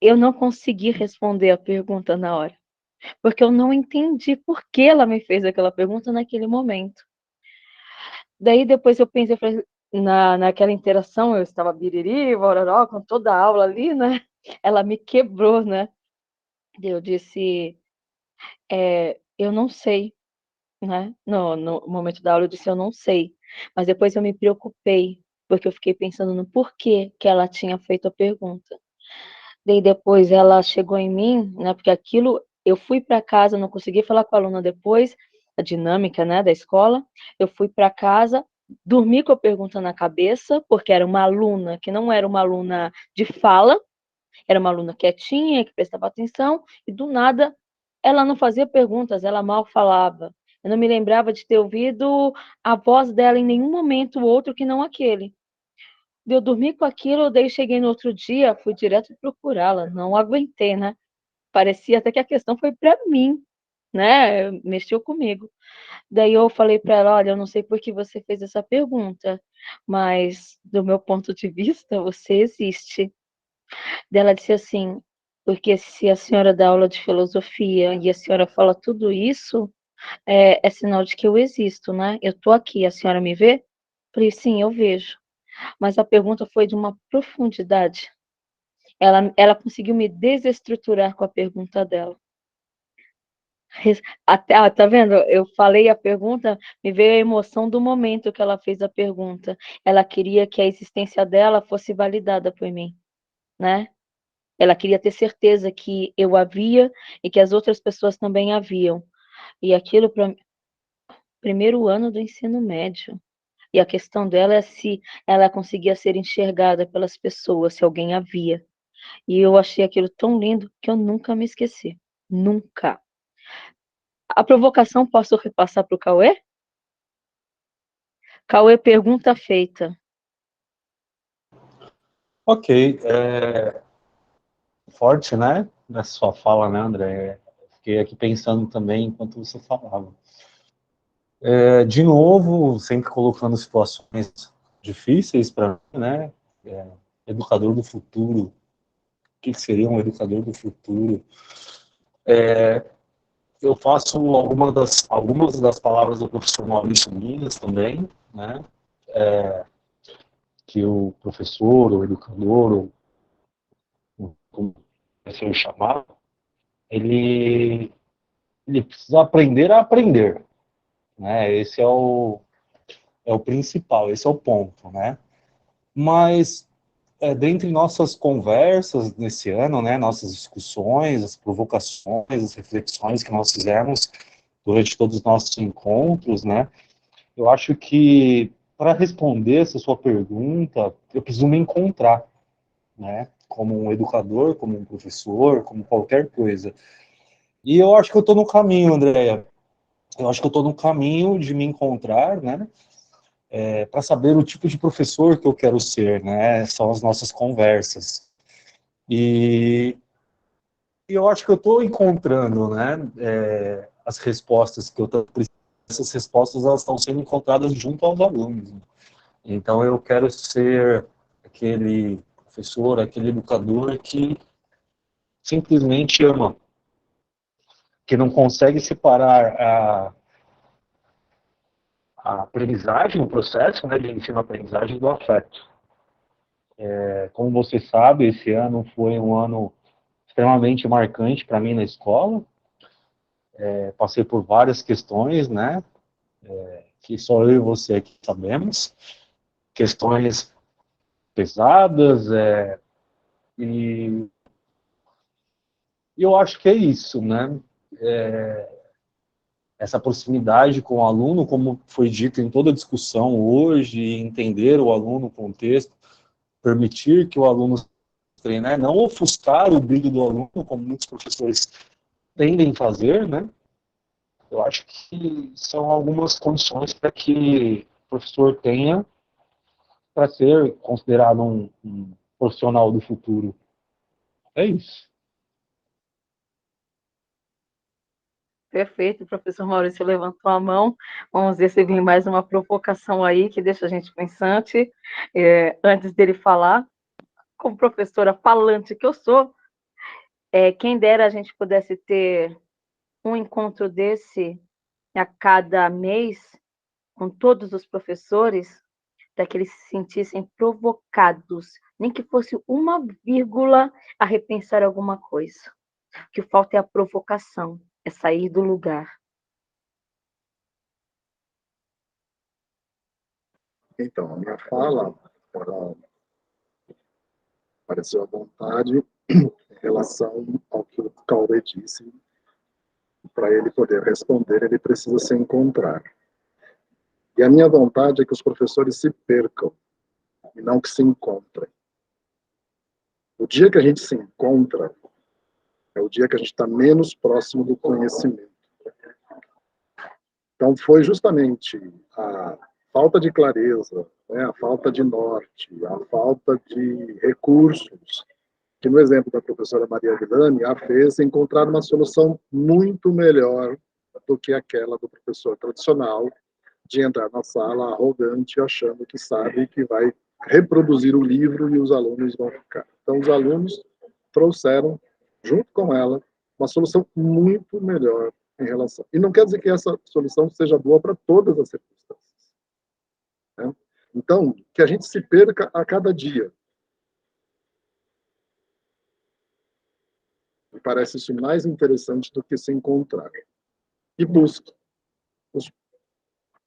Eu não consegui responder a pergunta na hora, porque eu não entendi por que ela me fez aquela pergunta naquele momento. Daí depois eu pensei, naquela interação, eu estava biriri, bororó, com toda a aula ali, né? Ela me quebrou, né? Eu disse, eu não sei, né? No momento da aula eu disse, eu não sei. Mas depois eu me preocupei, porque eu fiquei pensando no porquê que ela tinha feito a pergunta. Daí depois ela chegou em mim, né? Porque aquilo, eu fui para casa, não consegui falar com a aluna depois, a dinâmica, né, da escola. Eu fui para casa, dormi com a pergunta na cabeça, porque era uma aluna que não era uma aluna de fala, era uma aluna quietinha, que prestava atenção, e do nada ela não fazia perguntas, ela mal falava. Eu não me lembrava de ter ouvido a voz dela em nenhum momento outro que não aquele. Eu dormi com aquilo, daí cheguei no outro dia, fui direto procurá-la, não aguentei, né? Parecia até que a questão foi para mim, né? Mexeu comigo. Daí eu falei para ela, olha, eu não sei por que você fez essa pergunta, mas do meu ponto de vista, você existe. Daí ela disse assim, porque se a senhora dá aula de filosofia e a senhora fala tudo isso, é sinal de que eu existo, né? Eu tô aqui, a senhora me vê? Falei, sim, eu vejo. Mas a pergunta foi de uma profundidade. Ela conseguiu me desestruturar com a pergunta dela. Tá vendo? Eu falei a pergunta, me veio a emoção do momento que ela fez a pergunta. Ela queria que a existência dela fosse validada por mim, né? Ela queria ter certeza que eu havia e que as outras pessoas também haviam. E aquilo para primeiro ano do ensino médio. E a questão dela é se ela conseguia ser enxergada pelas pessoas, se alguém havia. E eu achei aquilo tão lindo que eu nunca me esqueci. Nunca. A provocação posso repassar para o Cauê? Cauê, pergunta feita. Ok, forte, né? Nessa sua fala, né, André? Fiquei aqui pensando também enquanto você falava. De novo, sempre colocando situações difíceis para mim, né? Educador do futuro. O que seria um educador do futuro? Eu faço algumas das palavras do professor Maurício Minas também, né? Que o professor, o educador, como vai ser chamado, ele, ele precisa aprender a aprender, né? Esse é o principal, esse é o ponto, né? Mas, dentre nossas conversas nesse ano, né, nossas discussões, as provocações, as reflexões que nós fizemos durante todos os nossos encontros, né, eu acho que para responder essa sua pergunta, eu preciso me encontrar, né, como um educador, como um professor, como qualquer coisa. E eu acho que eu estou no caminho, Andréia. Eu acho que eu estou no caminho de me encontrar, né, para saber o tipo de professor que eu quero ser, né? São as nossas conversas. E eu acho que eu estou encontrando, né? As respostas que eu estou precisando. Essas respostas elas estão sendo encontradas junto aos alunos. Então eu quero ser aquele professor, aquele educador que simplesmente ama, que não consegue separar a aprendizagem, o processo, né, de ensino-aprendizagem do afeto. Como você sabe, esse ano foi um ano extremamente marcante para mim na escola. Passei por várias questões, né, que só eu e você aqui sabemos, questões pesadas, e, e eu acho que é isso, né, essa proximidade com o aluno, como foi dito em toda a discussão hoje, entender o aluno, o contexto, permitir que o aluno treine, né, não ofuscar o brilho do aluno, como muitos professores tendem a fazer, né. Eu acho que são algumas condições para que o professor tenha para ser considerado um profissional do futuro. É isso. Perfeito, o professor Maurício levantou a mão. Vamos ver se vem mais uma provocação aí que deixa a gente pensante. Antes dele falar, como professora falante que eu sou, quem dera a gente pudesse ter um encontro desse a cada mês com todos os professores, para que eles se sentissem provocados, nem que fosse uma vírgula a repensar alguma coisa. O que falta é a provocação, é sair do lugar. Então, a minha fala pareceu à vontade em relação ao que o Cauê disse. Para ele poder responder, ele precisa se encontrar. E a minha vontade é que os professores se percam e não que se encontrem. O dia que a gente se encontra é o dia que a gente está menos próximo do conhecimento. Então, foi justamente a falta de clareza, né, a falta de norte, a falta de recursos, que no exemplo da professora Maria Vilani, a fez encontrar uma solução muito melhor do que aquela do professor tradicional, de entrar na sala arrogante, achando que sabe que vai reproduzir o livro e os alunos vão ficar. Então, os alunos trouxeram, junto com ela, uma solução muito melhor em relação. E não quer dizer que essa solução seja boa para todas as circunstâncias, né? Então, que a gente se perca a cada dia. Me parece isso mais interessante do que se encontrar. e busque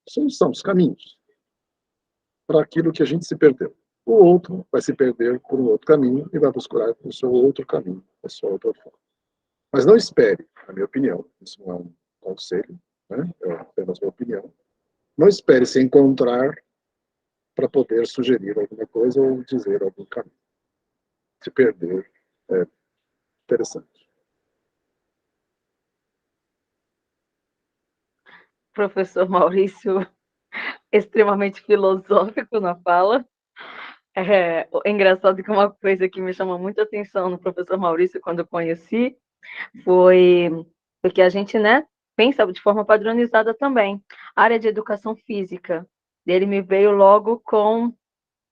solução, os caminhos para aquilo que a gente se perdeu. O outro vai se perder por um outro caminho e vai buscar o seu outro caminho, a sua outra forma. Mas não espere, na minha opinião, isso não é um conselho, né? É apenas uma opinião. Não espere se encontrar para poder sugerir alguma coisa ou dizer algum caminho. Se perder é interessante. Professor Maurício, extremamente filosófico na fala. É engraçado que uma coisa que me chamou muita atenção no professor Maurício quando eu conheci foi porque a gente, né, pensa de forma padronizada também. A área de educação física. Ele me veio logo com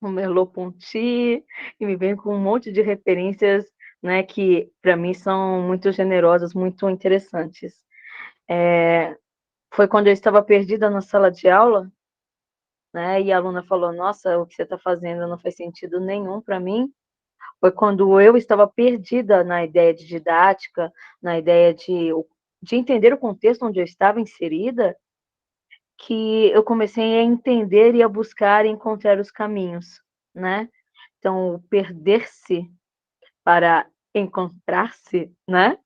o Merleau-Ponty e me veio com um monte de referências, né, que para mim são muito generosas, muito interessantes. Foi quando eu estava perdida na sala de aula, né, e a aluna falou: nossa, o que você está fazendo não faz sentido nenhum para mim. Foi quando eu estava perdida na ideia de didática, na ideia de entender o contexto onde eu estava inserida, que eu comecei a entender e a buscar e encontrar os caminhos, né? Então, o perder-se para encontrar-se, né?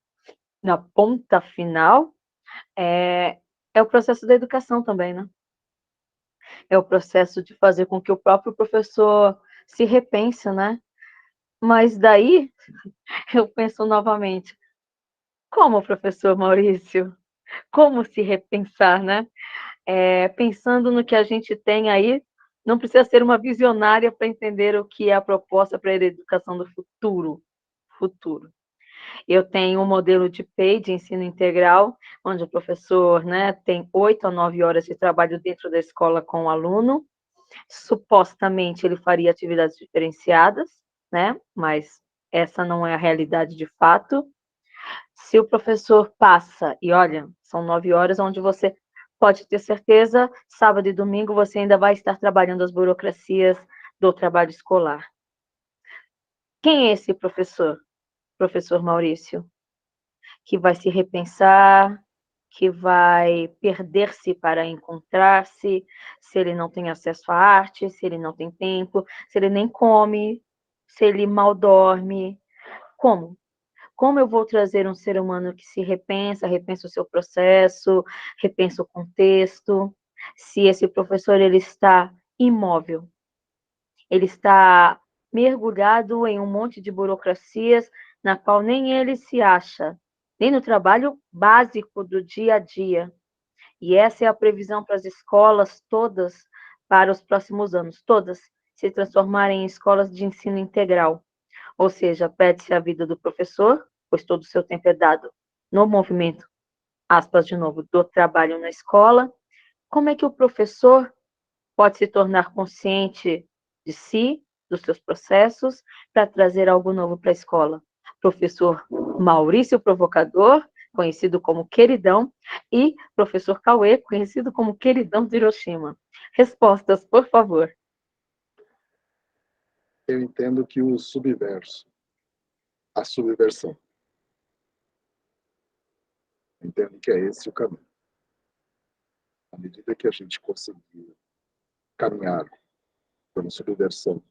Na ponta final, é o processo da educação também, né? É o processo de fazer com que o próprio professor se repense, né? Mas daí, eu penso novamente, como, professor Maurício? Como se repensar, né? Pensando no que a gente tem aí, não precisa ser uma visionária para entender o que é a proposta para a educação do futuro. Eu tenho um modelo de PEI, de ensino integral, onde o professor, né, tem 8 a 9 horas de trabalho dentro da escola com o aluno. Supostamente ele faria atividades diferenciadas, né? Mas essa não é a realidade de fato. Se o professor passa, e olha, são 9 horas onde você pode ter certeza, sábado e domingo você ainda vai estar trabalhando as burocracias do trabalho escolar. Quem é esse professor? Professor Maurício, que vai se repensar, que vai perder-se para encontrar-se, se ele não tem acesso à arte, se ele não tem tempo, se ele nem come, se ele mal dorme. Como? Como eu vou trazer um ser humano que se repensa o seu processo, repensa o contexto, se esse professor ele está imóvel, ele está mergulhado em um monte de burocracias na qual nem ele se acha, nem no trabalho básico do dia a dia. E essa é a previsão para as escolas todas para os próximos anos, todas se transformarem em escolas de ensino integral. Ou seja, perde-se a vida do professor, pois todo o seu tempo é dado no movimento, aspas de novo, do trabalho na escola. Como é que o professor pode se tornar consciente de si, dos seus processos, para trazer algo novo para a escola? Professor Maurício Provocador, conhecido como Queridão, e professor Cauê, conhecido como Queridão de Hiroshima. Respostas, por favor. Eu entendo que o subverso, a subversão, eu entendo que é esse o caminho. À medida que a gente conseguir caminhar pela subversão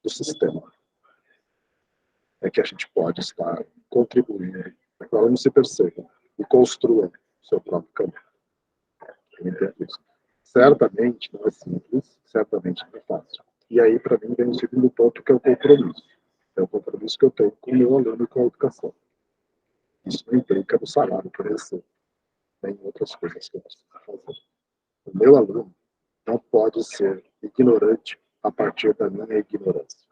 do sistema, é que a gente pode estar contribuindo para que o aluno se perceba e construa o seu próprio caminho. Eu entendo isso. Certamente não é simples, certamente não é fácil. E aí, para mim, vem o segundo ponto, que é o compromisso. É o compromisso que eu tenho com o meu aluno e com a educação. Isso não implica no salário por exemplo, nem outras coisas que eu preciso fazer. O meu aluno não pode ser ignorante a partir da minha ignorância.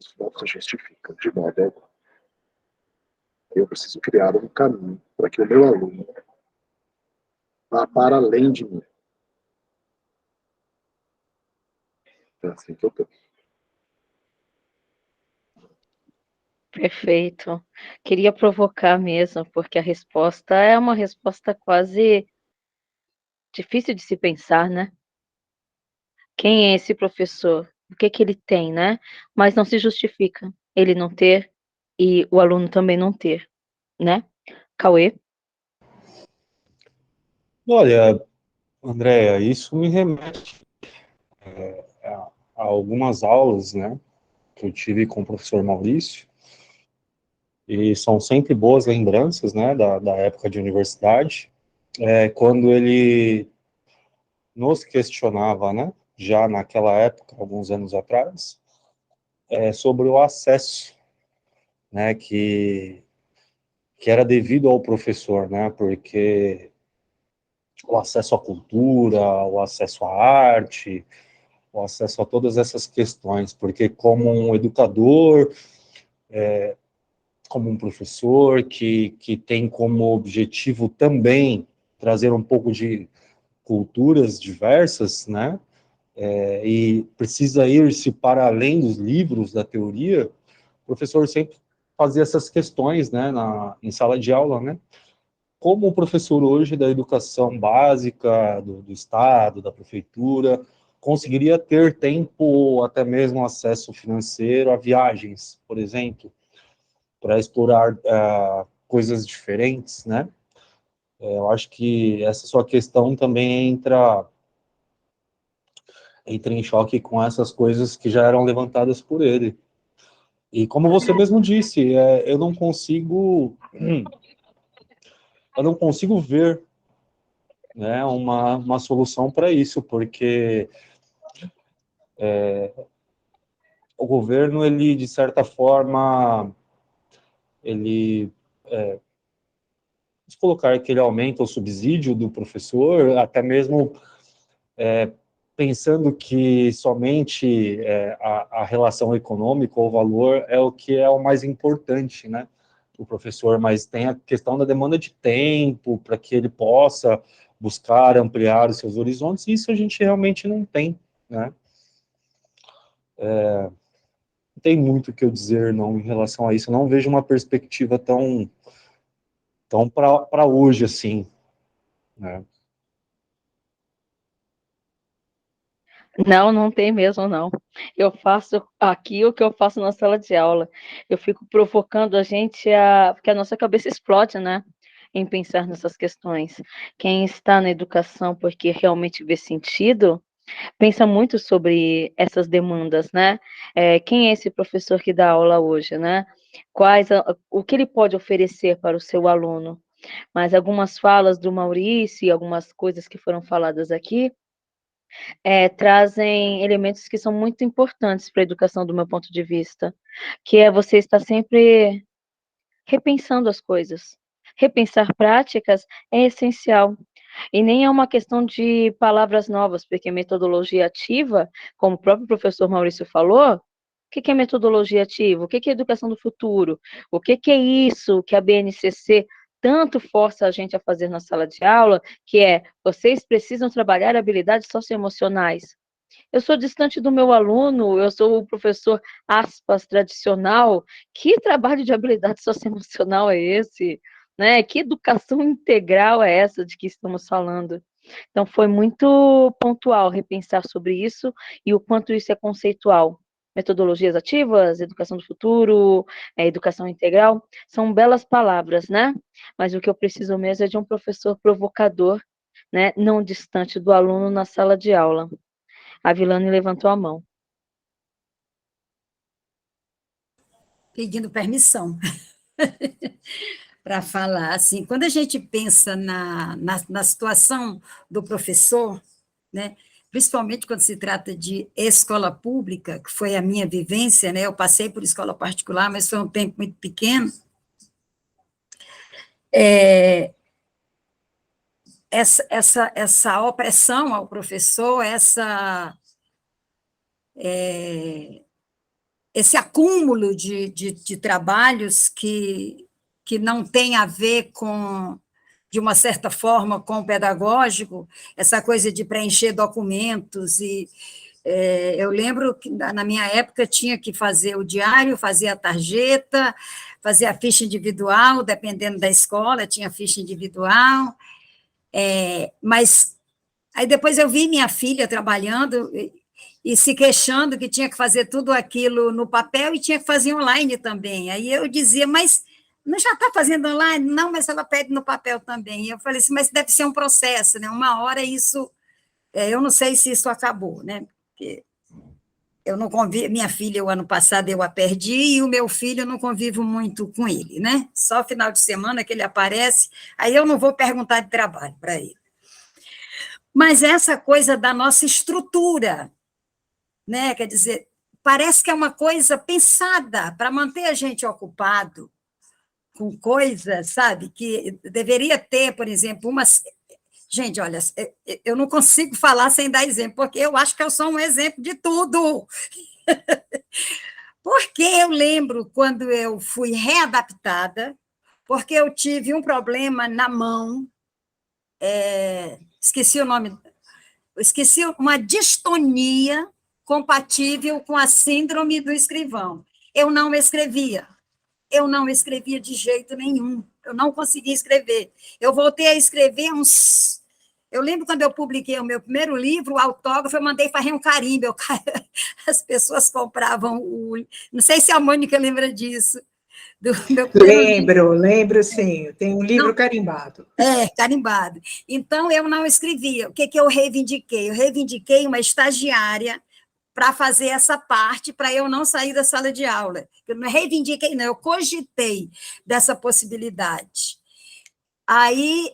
Isso não se justifica de modo algum. Eu preciso criar um caminho para que o meu aluno vá para além de mim. É assim que eu penso. Perfeito. Queria provocar mesmo, porque a resposta é uma resposta quase difícil de se pensar, né? Quem é esse professor? O que que ele tem, né? Mas não se justifica ele não ter e o aluno também não ter, né? Cauê? Olha, Andréia, isso me remete a algumas aulas, né, que eu tive com o professor Maurício, e são sempre boas lembranças, né, da época de universidade, quando ele nos questionava, né, já naquela época, alguns anos atrás, sobre o acesso, né, que era devido ao professor, né, porque o acesso à cultura, o acesso à arte, o acesso a todas essas questões, porque como um educador, como um professor que tem como objetivo também trazer um pouco de culturas diversas, né, e precisa ir-se para além dos livros da teoria, o professor sempre fazia essas questões, né, em sala de aula, né, como o professor hoje da educação básica, do Estado, da prefeitura, conseguiria ter tempo ou até mesmo acesso financeiro a viagens, por exemplo, para explorar coisas diferentes, né? Eu acho que essa sua questão também entra em choque com essas coisas que já eram levantadas por ele. E como você mesmo disse, eu não consigo ver, né, uma solução para isso, porque o governo, ele, de certa forma, ele, vamos colocar que ele aumenta o subsídio do professor, até mesmo pensando que somente a relação econômica ou o valor é o que é o mais importante, né, o professor, mas tem a questão da demanda de tempo para que ele possa buscar ampliar os seus horizontes, e isso a gente realmente não tem, né? Não tem muito o que eu dizer, não, em relação a isso. Eu não vejo uma perspectiva tão para hoje, assim, né? Não, não tem mesmo, não. Eu faço aqui o que eu faço na sala de aula. Eu fico provocando a gente porque a nossa cabeça explode, né? Em pensar nessas questões. Quem está na educação porque realmente vê sentido, pensa muito sobre essas demandas, né? Quem é esse professor que dá aula hoje, né? O que ele pode oferecer para o seu aluno? Mas algumas falas do Maurício e algumas coisas que foram faladas aqui trazem elementos que são muito importantes para a educação, do meu ponto de vista, que é você estar sempre repensando as coisas. Repensar práticas é essencial. E nem é uma questão de palavras novas, porque metodologia ativa, como o próprio professor Maurício falou, o que é metodologia ativa? O que é educação do futuro? O que é isso que a BNCC tanto força a gente a fazer na sala de aula, que é, vocês precisam trabalhar habilidades socioemocionais. Eu sou distante do meu aluno, eu sou o professor, aspas, tradicional. Que trabalho de habilidade socioemocional é esse? Né? Que educação integral é essa de que estamos falando? Então, foi muito pontual repensar sobre isso e o quanto isso é conceitual. Metodologias ativas, educação do futuro, educação integral, são belas palavras, né? Mas o que eu preciso mesmo é de um professor provocador, né? Não distante do aluno na sala de aula. A Vilane levantou a mão. Pedindo permissão para falar. Assim, quando a gente pensa na situação do professor, né, principalmente quando se trata de escola pública, que foi a minha vivência, né, eu passei por escola particular, mas foi um tempo muito pequeno, essa opressão ao professor, esse acúmulo de trabalhos que não tem a ver com, de uma certa forma, com o pedagógico, essa coisa de preencher documentos, eu lembro que na minha época tinha que fazer o diário, fazer a tarjeta, fazer a ficha individual, dependendo da escola, tinha ficha individual, mas aí depois eu vi minha filha trabalhando e se queixando que tinha que fazer tudo aquilo no papel e tinha que fazer online também. Aí eu dizia, mas não já está fazendo online? Não, mas ela pede no papel também. E eu falei assim, mas deve ser um processo, né? Uma hora isso... eu não sei se isso acabou, né? Porque eu não convivo... Minha filha, o ano passado, eu a perdi, e o meu filho, eu não convivo muito com ele, né? Só final de semana que ele aparece, aí eu não vou perguntar de trabalho para ele. Mas essa coisa da nossa estrutura, né? Quer dizer, parece que é uma coisa pensada para manter a gente ocupado com coisas, sabe, que deveria ter, por exemplo, uma... Gente, olha, eu não consigo falar sem dar exemplo, porque eu acho que eu sou um exemplo de tudo. Porque eu lembro quando eu fui readaptada, porque eu tive um problema na mão, esqueci o nome, esqueci uma distonia compatível com a síndrome do escrivão. Eu não escrevia de jeito nenhum, eu não conseguia escrever. Eu voltei a escrever uns... Eu lembro quando eu publiquei o meu primeiro livro, o autógrafo, eu mandei fazer um carimbo, as pessoas compravam o... Não sei se a Mônica lembra disso. Do meu Lembro sim, eu tenho um livro não, carimbado. Carimbado. Então, eu não escrevia. O que eu reivindiquei? Eu reivindiquei uma estagiária para fazer essa parte, para eu não sair da sala de aula. Eu não reivindiquei, não, eu cogitei dessa possibilidade. Aí,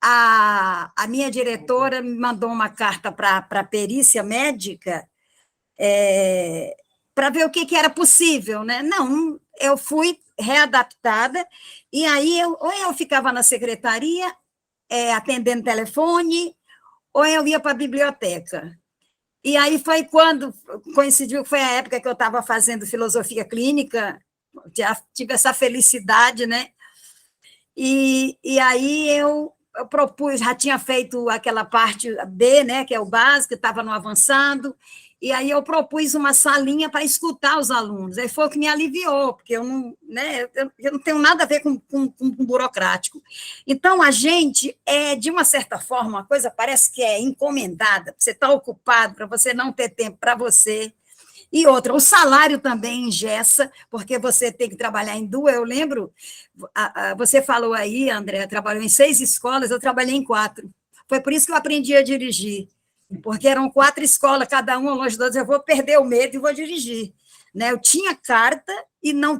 a minha diretora me mandou uma carta para a perícia médica para ver o que era possível, né? Não, eu fui readaptada, e aí ou eu ficava na secretaria, atendendo telefone, ou eu ia para a biblioteca. E aí foi quando coincidiu, foi a época que eu estava fazendo filosofia clínica, já tive essa felicidade, né? E aí eu propus, já tinha feito aquela parte B, né, que é o básico, estava no avançado, e aí eu propus uma salinha para escutar os alunos. Aí foi o que me aliviou, porque eu não, né, eu não tenho nada a ver com burocrático. Então, a gente de uma certa forma, uma coisa parece que é encomendada, você está ocupado, para você não ter tempo para você. E outra, o salário também engessa, porque você tem que trabalhar em duas. Eu lembro, você falou aí, André, trabalhou em 6 escolas, eu trabalhei em 4. Foi por isso que eu aprendi a dirigir, porque eram 4 escolas, cada uma longe das outras, eu vou perder o medo e vou dirigir. Né? Eu tinha carta e não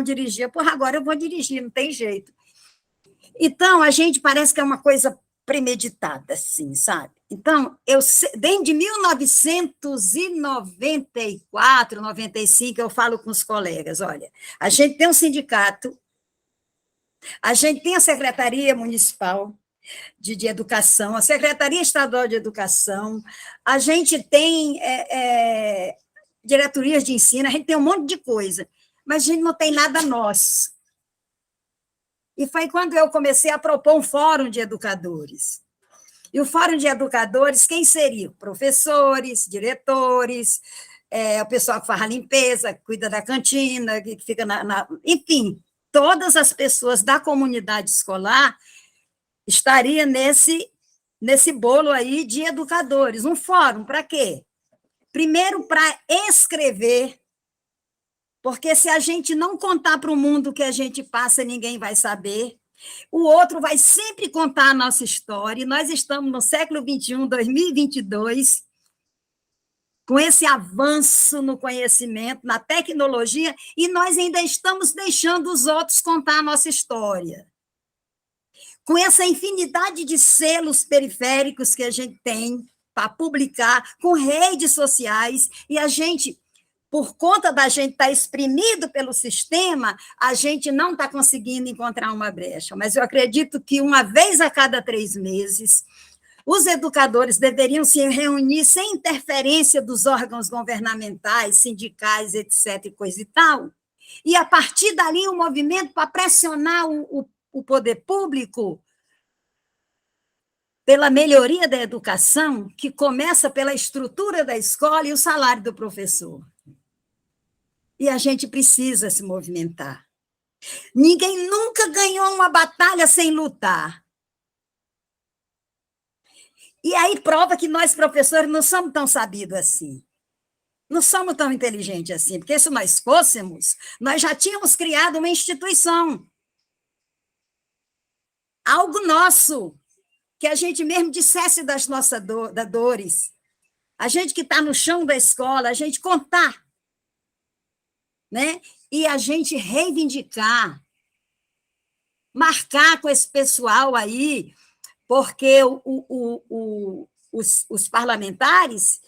dirigia, porra, agora eu vou dirigir, não tem jeito. Então, a gente parece que é uma coisa premeditada, assim, sabe? Então, desde 1994, 95, eu falo com os colegas, olha, a gente tem um sindicato, a gente tem a Secretaria Municipal de Educação, a Secretaria Estadual de Educação, a gente tem diretorias de ensino, a gente tem um monte de coisa, mas a gente não tem nada nosso. E foi quando eu comecei a propor um fórum de educadores. E o fórum de educadores, quem seriam? Professores, diretores, o pessoal que faz a limpeza, que cuida da cantina, que fica enfim, todas as pessoas da comunidade escolar estariam nesse bolo aí de educadores. Um fórum, para quê? Primeiro, para escrever, porque se a gente não contar para o mundo o que a gente passa, ninguém vai saber. O outro vai sempre contar a nossa história. Nós estamos no século XXI, 2022, com esse avanço no conhecimento, na tecnologia, e nós ainda estamos deixando os outros contar a nossa história. Com essa infinidade de selos periféricos que a gente tem para publicar, com redes sociais, e a gente... Por conta da gente estar exprimido pelo sistema, a gente não está conseguindo encontrar uma brecha. Mas eu acredito que, uma vez a cada 3 meses, os educadores deveriam se reunir sem interferência dos órgãos governamentais, sindicais, etc., e coisa e tal, e, a partir dali, um movimento para pressionar o poder público pela melhoria da educação, que começa pela estrutura da escola e o salário do professor. E a gente precisa se movimentar. Ninguém nunca ganhou uma batalha sem lutar. E aí prova que nós, professores, não somos tão sabidos assim. Não somos tão inteligentes assim, porque se nós fôssemos, nós já tínhamos criado uma instituição. algo nosso, que a gente mesmo dissesse das nossas dores. A gente que está no chão da escola, a gente contar, né? E a gente reivindicar, marcar com esse pessoal aí, porque os parlamentares,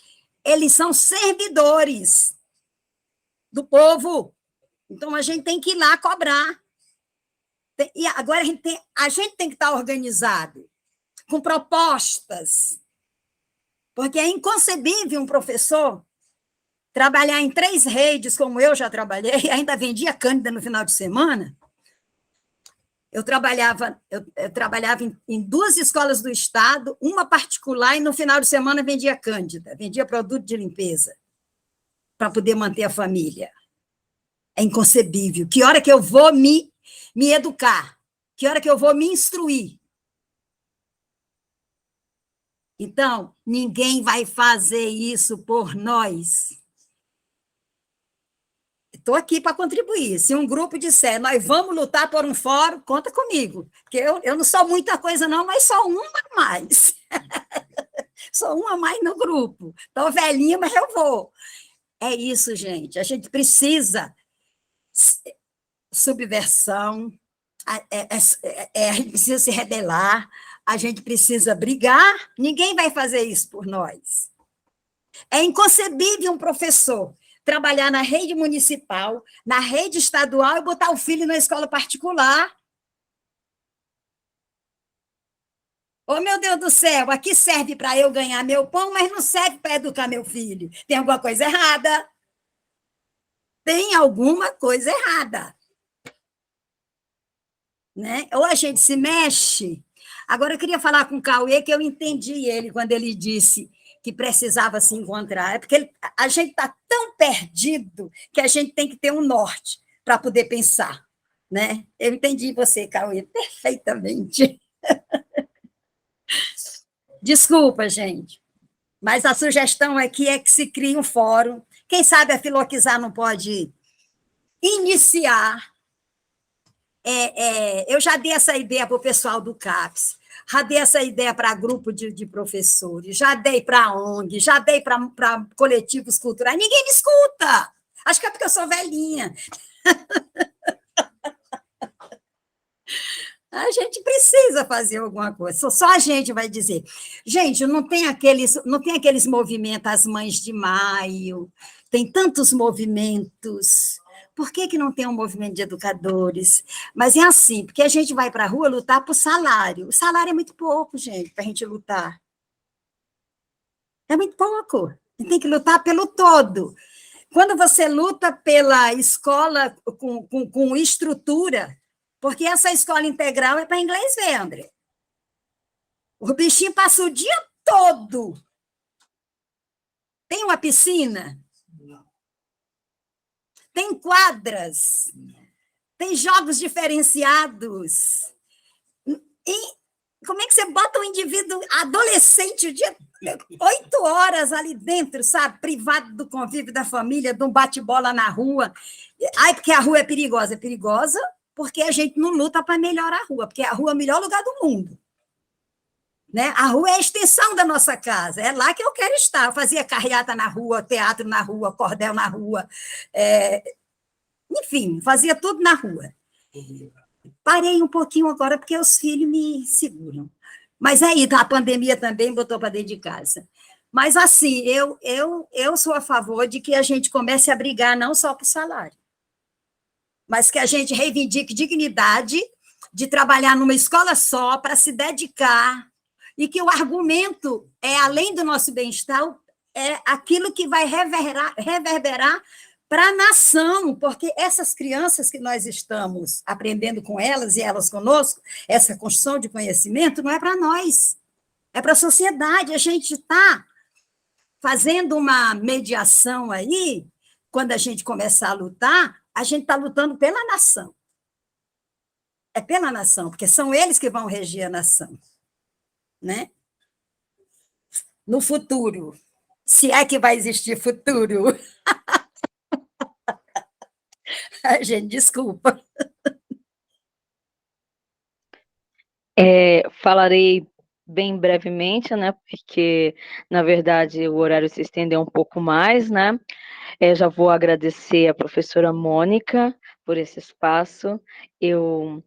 eles são servidores do povo. Então, a gente tem que ir lá cobrar. E agora a gente tem que estar organizado, com propostas, porque é inconcebível um professor trabalhar em 3 redes, como eu já trabalhei, e ainda vendia Cândida no final de semana. Eu trabalhava em 2 escolas do Estado, uma particular, e no final de semana vendia Cândida, vendia produto de limpeza, para poder manter a família. É inconcebível. Que hora que eu vou me educar? Que hora que eu vou me instruir? Então, ninguém vai fazer isso por nós. Estou aqui para contribuir. Se um grupo disser, nós vamos lutar por um fórum, conta comigo. Porque eu não sou muita coisa, não, mas sou uma a mais. Sou uma a mais no grupo. Estou velhinha, mas eu vou. É isso, gente. A gente precisa subversão, a gente precisa se rebelar, a gente precisa brigar, ninguém vai fazer isso por nós. É inconcebível um professor trabalhar na rede municipal, na rede estadual e botar o filho na escola particular. Oh, meu Deus do céu, aqui serve para eu ganhar meu pão, mas não serve para educar meu filho. Tem alguma coisa errada? Tem alguma coisa errada. Né? Ou a gente se mexe. Agora, eu queria falar com o Cauê, que eu entendi ele quando ele disse que precisava se encontrar. É porque a gente está tão perdido que a gente tem que ter um norte para poder pensar. Né? Eu entendi você, Cauê, perfeitamente. Desculpa, gente, mas a sugestão aqui é que se crie um fórum. Quem sabe a Filoquizar não pode iniciar. Eu já dei essa ideia para o pessoal do CAPES, já dei essa ideia para grupo de professores, já dei para a ONG, já dei para coletivos culturais. Ninguém me escuta. Acho que é porque eu sou velhinha. A gente precisa fazer alguma coisa, só a gente vai dizer. Gente, não tem aqueles movimentos, as Mães de Maio, tem tantos movimentos. Por que não tem um movimento de educadores? Mas é assim, porque a gente vai para a rua lutar por salário. O salário é muito pouco, gente, para a gente lutar. É muito pouco. A gente tem que lutar pelo todo. Quando você luta pela escola com estrutura, porque essa escola integral é para inglês ver, André. O bichinho passa o dia todo. Tem uma piscina? Tem quadras? Tem jogos diferenciados? E como é que você bota um indivíduo adolescente o dia 8 horas ali dentro, sabe? Privado do convívio da família, de um bate-bola na rua. Ai, porque a rua é perigosa. É perigosa porque a gente não luta para melhorar a rua, porque a rua é o melhor lugar do mundo. Né? A rua é a extensão da nossa casa, é lá que eu quero estar. Eu fazia carreata na rua, teatro na rua, cordel na rua, enfim, fazia tudo na rua. Parei um pouquinho agora, porque os filhos me seguram. Mas aí, a pandemia também botou para dentro de casa. Mas, assim, eu sou a favor de que a gente comece a brigar não só por salário, mas que a gente reivindique dignidade de trabalhar numa escola só, para se dedicar, e que o argumento é, além do nosso bem-estar, é aquilo que vai reverberar para a nação, porque essas crianças que nós estamos aprendendo com elas e elas conosco, essa construção de conhecimento não é para nós, é para a sociedade. A gente está fazendo uma mediação aí, quando a gente começar a lutar, a gente está lutando pela nação. É pela nação, porque são eles que vão reger a nação. Né? No futuro, se é que vai existir futuro. Ai, gente, desculpa. Falarei bem brevemente, né, porque, na verdade, o horário se estendeu um pouco mais, né. Já vou agradecer a professora Mônica por esse espaço. Eu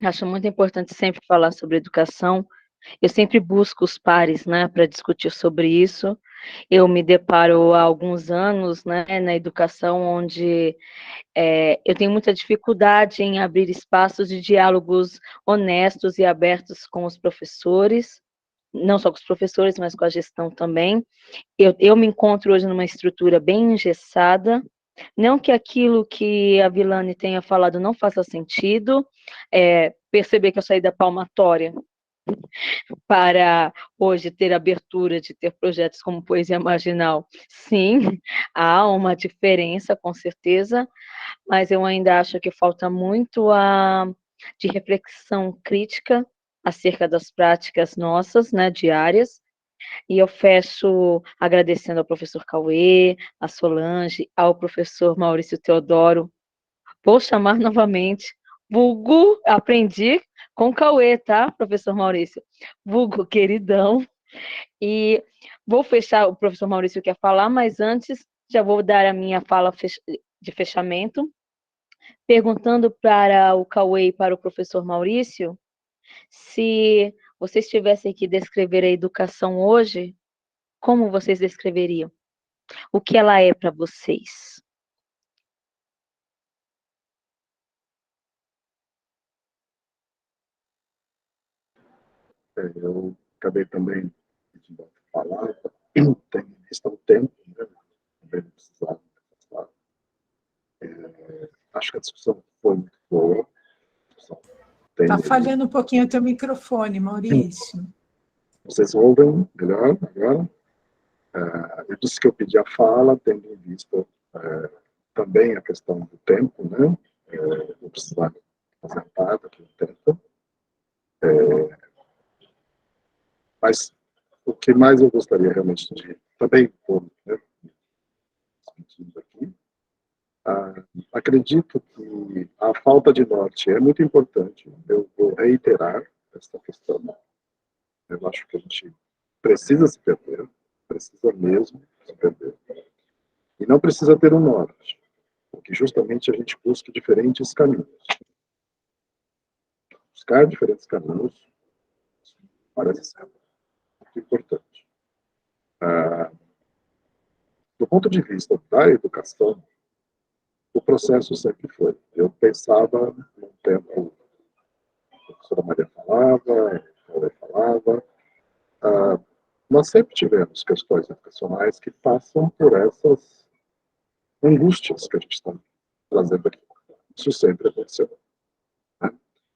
acho muito importante sempre falar sobre educação. Eu sempre busco os pares, né, para discutir sobre isso. Eu me deparo há alguns anos, né, na educação, onde eu tenho muita dificuldade em abrir espaços de diálogos honestos e abertos com os professores, não só com os professores, mas com a gestão também. Eu me encontro hoje numa estrutura bem engessada, não que aquilo que a Vilane tenha falado não faça sentido, perceber que eu saí da palmatória para hoje ter abertura de ter projetos como Poesia Marginal. Sim, há uma diferença, com certeza, mas eu ainda acho que falta muito de reflexão crítica acerca das práticas nossas, né, diárias, e eu fecho agradecendo ao professor Cauê, a Solange, ao professor Maurício Teodoro. Vou chamar novamente, vulgo, aprendi com o Cauê, tá, professor Maurício? Vulgo queridão. E vou fechar, o professor Maurício quer falar, mas antes já vou dar a minha fala de fechamento, perguntando para o Cauê e para o professor Maurício se vocês tivessem que descrever a educação hoje, como vocês descreveriam? O que ela é para vocês? Eu acabei também pedindo a palavra, tem em vista o tempo, né? Também não precisava passar. Acho que a discussão foi muito boa. Está falhando um pouquinho o teu microfone, Maurício. Vocês ouvem melhor agora? Eu disse que eu pedi a fala, tendo em vista também a questão do tempo, né? Vou precisar fazer parte aqui do tempo. Mas o que mais eu gostaria realmente de também pôr, né, aqui, acredito que a falta de norte é muito importante. Eu vou reiterar essa questão. Eu acho que a gente precisa se perder, precisa mesmo se perder. E não precisa ter um norte, porque justamente a gente busca diferentes caminhos. Buscar diferentes caminhos parece ser muito importante. Do ponto de vista da educação, o processo sempre foi. Eu pensava num tempo, a professora Maria falava, a Maria falava, nós sempre tivemos questões educacionais que passam por essas angústias que a gente está trazendo aqui. Isso sempre aconteceu. Né?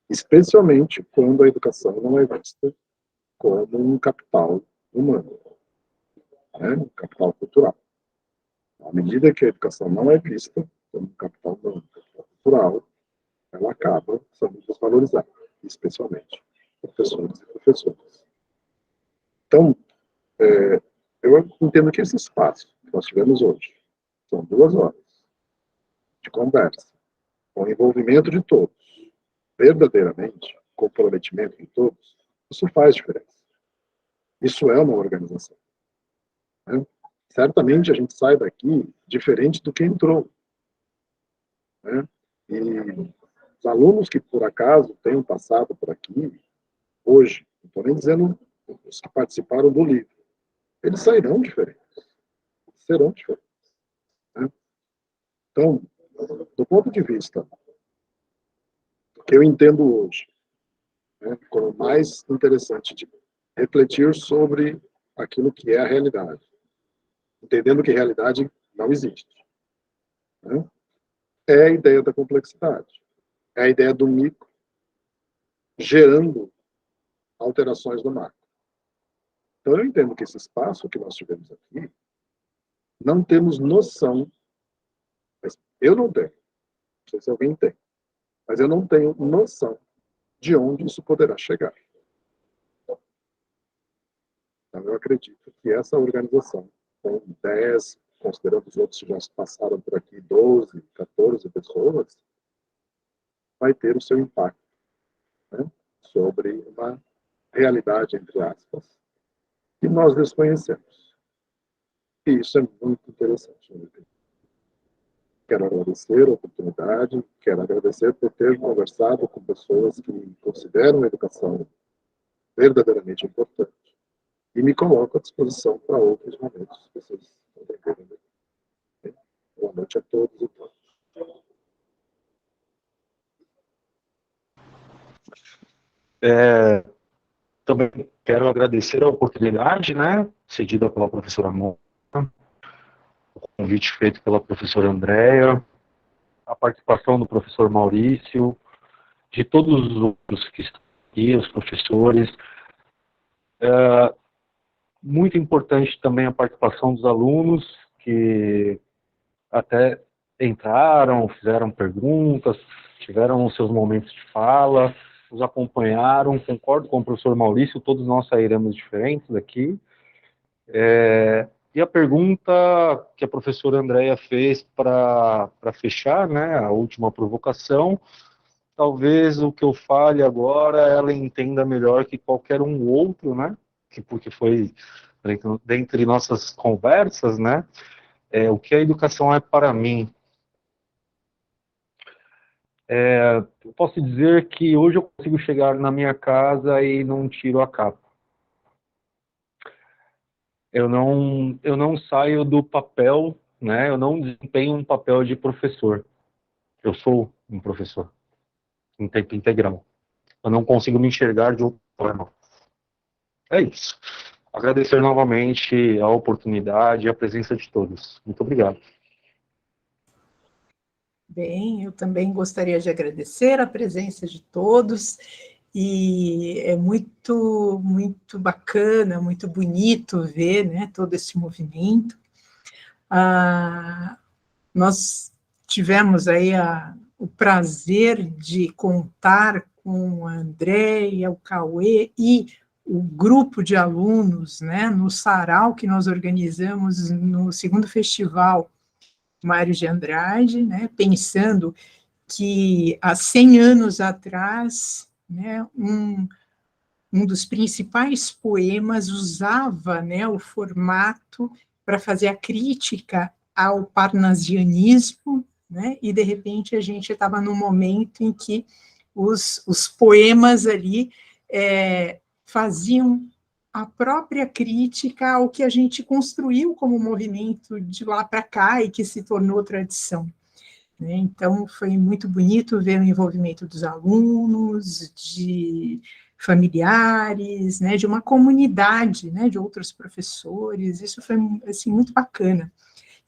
Especialmente quando a educação não é vista como um capital humano, né? Um capital cultural. À medida que a educação não é vista como um capital humano, um capital cultural, ela acaba sendo desvalorizada, especialmente professores e professoras. Então, eu entendo que esse espaço que nós tivemos hoje são 2 horas de conversa, com envolvimento de todos, verdadeiramente, comprometimento de todos, isso faz diferença. Isso é uma organização. Né? Certamente a gente sai daqui diferente do que entrou. Né? E os alunos que, por acaso, tenham passado por aqui, hoje, não estou nem dizendo os que participaram do livro, eles sairão diferentes. Serão diferentes. Né? Então, do ponto de vista do que eu entendo hoje, né, como mais interessante de refletir sobre aquilo que é a realidade, entendendo que realidade não existe. Né? É a ideia da complexidade, é a ideia do micro gerando alterações no macro. Então, eu entendo que esse espaço que nós tivemos aqui, não temos noção, eu não tenho, não sei se alguém tem, mas eu não tenho noção de onde isso poderá chegar. Então, eu acredito que essa organização, com 10, considerando os outros que já passaram por aqui, 12, 14 pessoas, vai ter o seu impacto, né, sobre uma realidade, entre aspas, que nós desconhecemos. E isso é muito interessante. Quero agradecer a oportunidade, quero agradecer por ter conversado com pessoas que consideram a educação verdadeiramente importante. E me coloco à disposição para outros momentos que vocês entenderem. Boa noite a todos e todas. Também quero agradecer a oportunidade, né, cedida pela professora Mônica, o convite feito pela professora Andréia, a participação do professor Maurício, de todos os outros que estão aqui, os professores. Muito importante também a participação dos alunos, que até entraram, fizeram perguntas, tiveram os seus momentos de fala, nos acompanharam. Concordo com o professor Maurício, todos nós sairemos diferentes daqui. E a pergunta que a professora Andréia fez para fechar, né, a última provocação, talvez o que eu fale agora ela entenda melhor que qualquer um outro, né, porque foi dentre nossas conversas, né, o que a educação é para mim. Eu posso dizer que hoje eu consigo chegar na minha casa e não tiro a capa. Eu não saio do papel, né? Eu não desempenho um papel de professor. Eu sou um professor em tempo integral. Eu não consigo me enxergar de outra forma. É isso. Agradecer novamente a oportunidade e a presença de todos. Muito obrigado. Bem, eu também gostaria de agradecer a presença de todos, e é muito, muito bacana, muito bonito ver, né, todo esse movimento. Nós tivemos aí o prazer de contar com a Andréia, o Cauê e o grupo de alunos, né, no sarau que nós organizamos no segundo festival Mário de Andrade, né, pensando que há 100 anos atrás, né, um dos principais poemas usava, né, o formato para fazer a crítica ao parnasianismo, né, e de repente a gente estava num momento em que os poemas ali faziam a própria crítica ao que a gente construiu como movimento de lá para cá e que se tornou tradição. Então, foi muito bonito ver o envolvimento dos alunos, de familiares, né, de uma comunidade, né, de outros professores. Isso foi assim, muito bacana.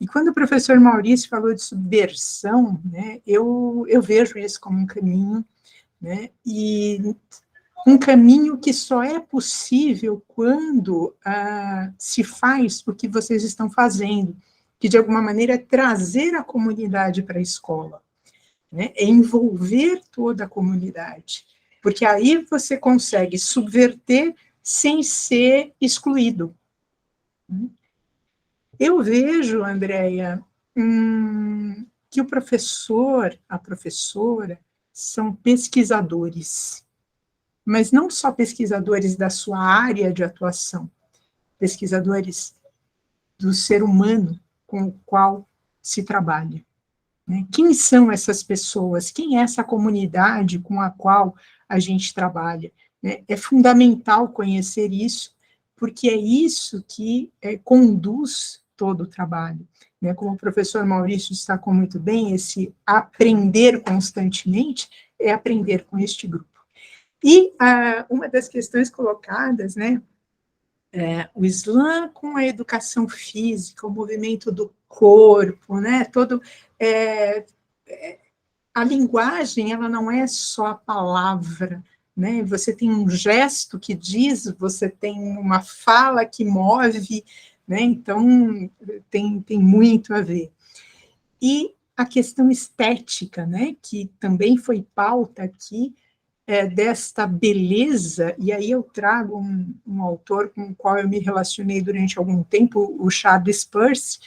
E quando o professor Maurício falou de subversão, né, eu vejo isso como um caminho, né, e um caminho que só é possível quando se faz o que vocês estão fazendo, que de alguma maneira é trazer a comunidade para a escola, né? É envolver toda a comunidade, porque aí você consegue subverter sem ser excluído. Eu vejo, Andréia, que o professor, a professora, são pesquisadores, mas não só pesquisadores da sua área de atuação, pesquisadores do ser humano com o qual se trabalha. Né? Quem são essas pessoas? Quem é essa comunidade com a qual a gente trabalha? Né? É fundamental conhecer isso, porque é isso que conduz todo o trabalho. Né? Como o professor Maurício destacou muito bem, esse aprender constantemente é aprender com este grupo. E uma das questões colocadas, né, o Islã com a educação física, o movimento do corpo, né, todo... a linguagem, ela não é só a palavra, né, você tem um gesto que diz, você tem uma fala que move, né, então tem muito a ver. E a questão estética, né, que também foi pauta aqui, desta beleza, e aí eu trago um autor com o qual eu me relacionei durante algum tempo, o Charles Peirce,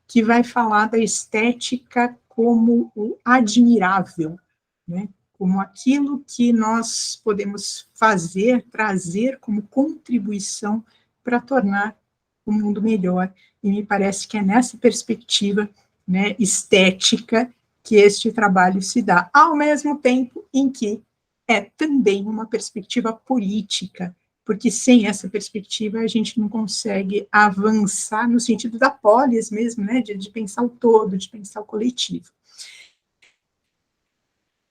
que vai falar da estética como o admirável, né? como aquilo que nós podemos fazer, trazer como contribuição para tornar o mundo melhor. E me parece que é nessa perspectiva, né, estética que este trabalho se dá, ao mesmo tempo em que é também uma perspectiva política, porque sem essa perspectiva a gente não consegue avançar no sentido da polis mesmo, né, de pensar o todo, de pensar o coletivo.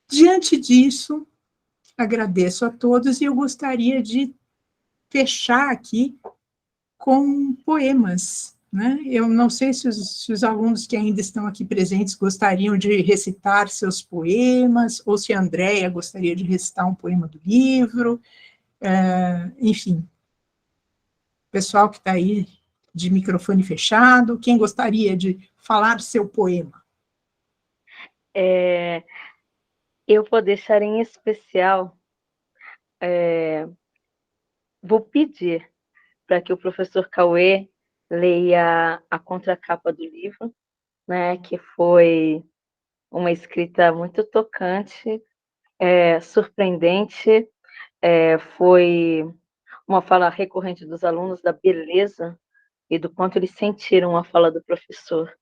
Diante disso, agradeço a todos e eu gostaria de fechar aqui com poemas, né? Eu não sei se os alunos que ainda estão aqui presentes gostariam de recitar seus poemas, ou se a Andréia gostaria de recitar um poema do livro, enfim. Pessoal que está aí de microfone fechado, quem gostaria de falar seu poema? Eu vou deixar em especial, vou pedir para que o professor Cauê leia a contracapa do livro, né, que foi uma escrita muito tocante, surpreendente, foi uma fala recorrente dos alunos da beleza e do quanto eles sentiram a fala do professor.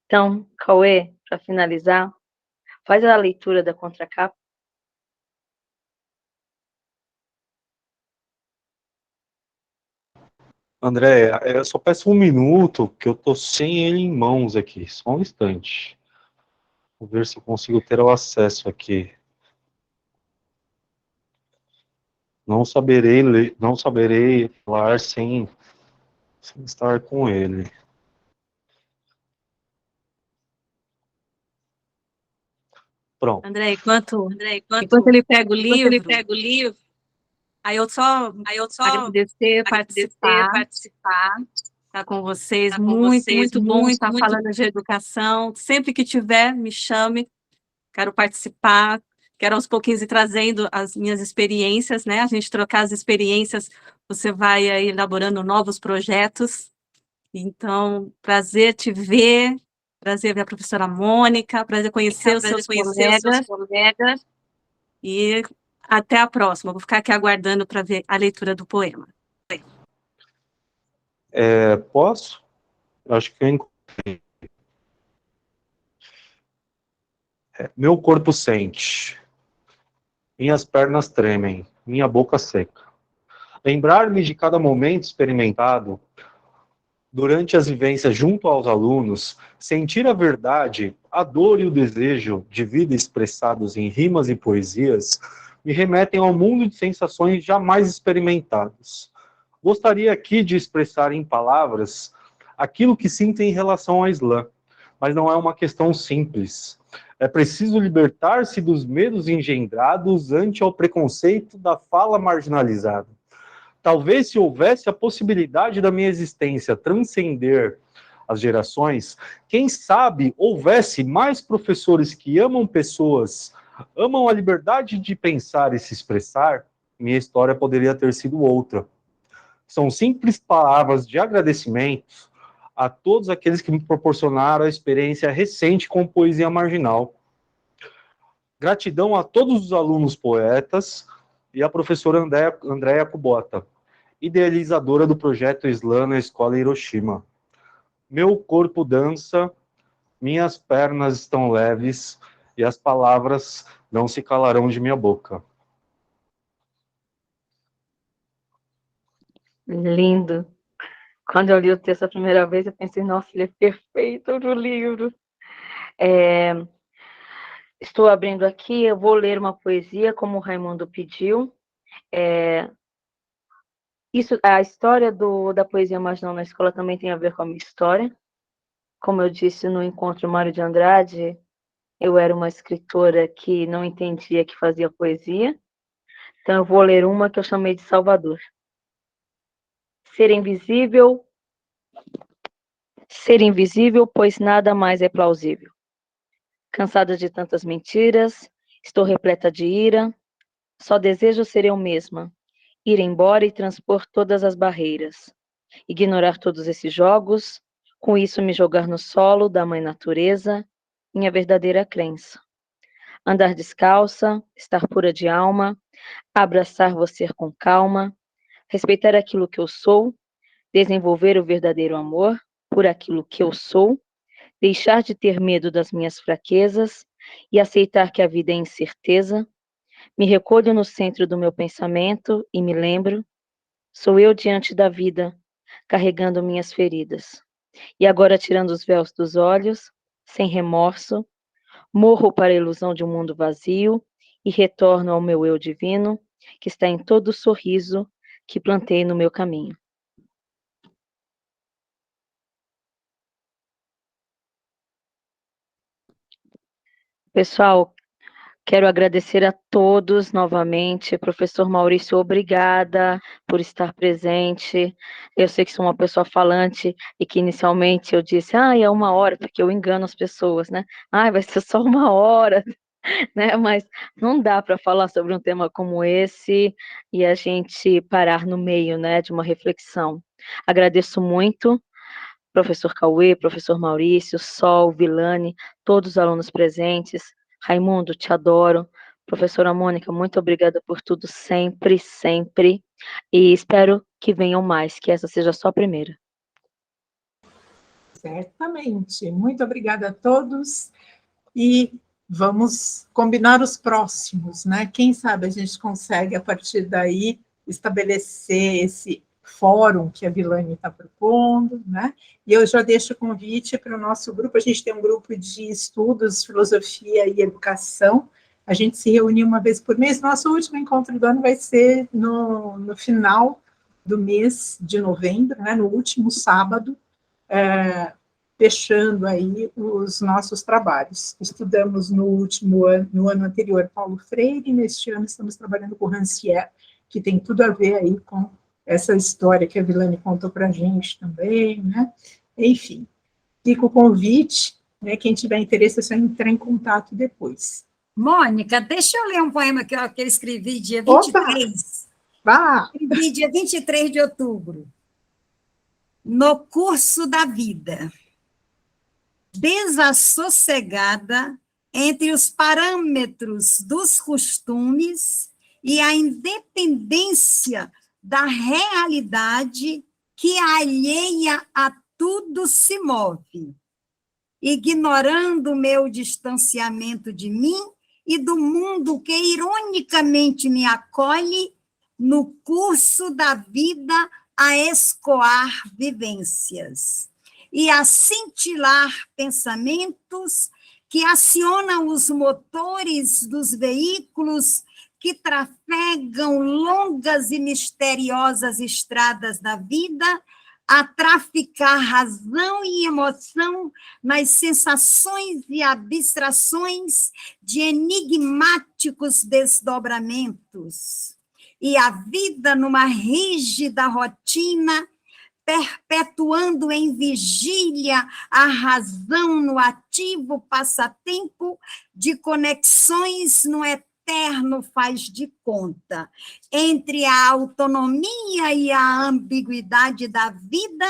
Então, Cauê, para finalizar, faz a leitura da contracapa. André, eu só peço um minuto, que eu tô sem ele em mãos aqui, só um instante. Vou ver se eu consigo ter o acesso aqui. Não saberei falar sem estar com ele. Pronto. André, enquanto ele pega o livro, aí eu só agradecer, participar, estar com vocês, muito bom estar falando de educação. Sempre que tiver, me chame, quero participar, quero aos pouquinhos ir trazendo as minhas experiências, né? A gente trocar as experiências, você vai aí elaborando novos projetos. Então, prazer te ver, prazer ver a professora Mônica, prazer conhecer os seus colegas. E até a próxima. Vou ficar aqui aguardando para ver a leitura do poema. Posso? Acho que eu encontrei. Meu corpo sente, minhas pernas tremem, minha boca seca. Lembrar-me de cada momento experimentado durante as vivências junto aos alunos, sentir a verdade, a dor e o desejo de vida expressados em rimas e poesias, me remetem ao mundo de sensações jamais experimentadas. Gostaria aqui de expressar em palavras aquilo que sinto em relação ao Islã, mas não é uma questão simples. É preciso libertar-se dos medos engendrados ante ao preconceito da fala marginalizada. Talvez se houvesse a possibilidade da minha existência transcender as gerações, quem sabe houvesse mais professores que amam pessoas, amam a liberdade de pensar e se expressar, minha história poderia ter sido outra. São simples palavras de agradecimento a todos aqueles que me proporcionaram a experiência recente com poesia marginal. Gratidão a todos os alunos poetas e à professora Andréia Kubota, idealizadora do projeto Islã na Escola Hiroshima. Meu corpo dança, minhas pernas estão leves e as palavras não se calarão de minha boca. Lindo. Quando eu li o texto a primeira vez, eu pensei, nossa, ele é perfeito no livro. Estou abrindo aqui, eu vou ler uma poesia, como o Raimundo pediu. A história da poesia marginal na escola também tem a ver com a minha história. Como eu disse no encontro Mário de Andrade, eu era uma escritora que não entendia que fazia poesia. Então eu vou ler uma que eu chamei de Salvador. Ser invisível, pois nada mais é plausível. Cansada de tantas mentiras, estou repleta de ira, só desejo ser eu mesma, ir embora e transpor todas as barreiras, ignorar todos esses jogos, com isso me jogar no solo da mãe natureza, minha verdadeira crença. andar descalça, estar pura de alma, abraçar você com calma, respeitar aquilo que eu sou, desenvolver o verdadeiro amor por aquilo que eu sou, deixar de ter medo das minhas fraquezas e aceitar que a vida é incerteza. Me recolho no centro do meu pensamento e me lembro, sou eu diante da vida, carregando minhas feridas. E agora, tirando os véus dos olhos, sem remorso, morro para a ilusão de um mundo vazio e retorno ao meu eu divino, que está em todo o sorriso que plantei no meu caminho. Pessoal, quero agradecer a todos novamente. Professor Maurício, obrigada por estar presente. Eu sei que sou uma pessoa falante e que inicialmente eu disse, é 1 hora, porque eu engano as pessoas, né? Vai ser só 1 hora, né? Mas não dá para falar sobre um tema como esse e a gente parar no meio, né, de uma reflexão. Agradeço muito. Professor Cauê, professor Maurício, Sol, Vilane, todos os alunos presentes. Raimundo, te adoro. Professora Mônica, muito obrigada por tudo sempre, sempre. E espero que venham mais, que essa seja só a primeira. Certamente. Muito obrigada a todos. E vamos combinar os próximos, né? Quem sabe a gente consegue, a partir daí, estabelecer esse fórum que a Vilane está propondo, né? E eu já deixo o convite para o nosso grupo. A gente tem um grupo de estudos, filosofia e educação. A gente se reúne uma vez por mês. Nosso último encontro do ano vai ser no final do mês de novembro, né? No último sábado, fechando aí os nossos trabalhos. Estudamos no ano anterior, Paulo Freire, e neste ano estamos trabalhando com Rancière, que tem tudo a ver aí com essa história que a Vilane contou para a gente também, né? Enfim, fica o convite, né? Quem tiver interesse é só entrar em contato depois. Mônica, deixa eu ler um poema que eu escrevi dia 23. Vá! Escrevi dia 23 de outubro. No curso da vida, desassossegada entre os parâmetros dos costumes e a independência da realidade que alheia a tudo se move, ignorando meu distanciamento de mim e do mundo que ironicamente me acolhe no curso da vida a escoar vivências e a cintilar pensamentos que acionam os motores dos veículos que trafegam longas e misteriosas estradas da vida, a traficar razão e emoção nas sensações e abstrações de enigmáticos desdobramentos. E a vida numa rígida rotina, perpetuando em vigília a razão no ativo passatempo de conexões no eterno faz de conta, entre a autonomia e a ambiguidade da vida,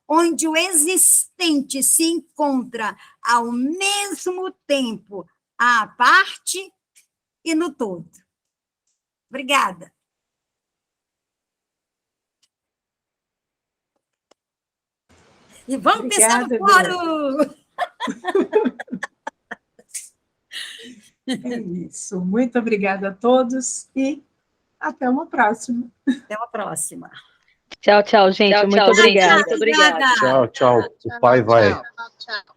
onde o existente se encontra ao mesmo tempo à parte e no todo. Obrigada. E vamos pensar no fórum! É isso. Muito obrigada a todos e até uma próxima. Até uma próxima. Tchau, tchau, gente. Muito obrigada. Obrigada. Tchau, tchau. O pai vai. Tchau.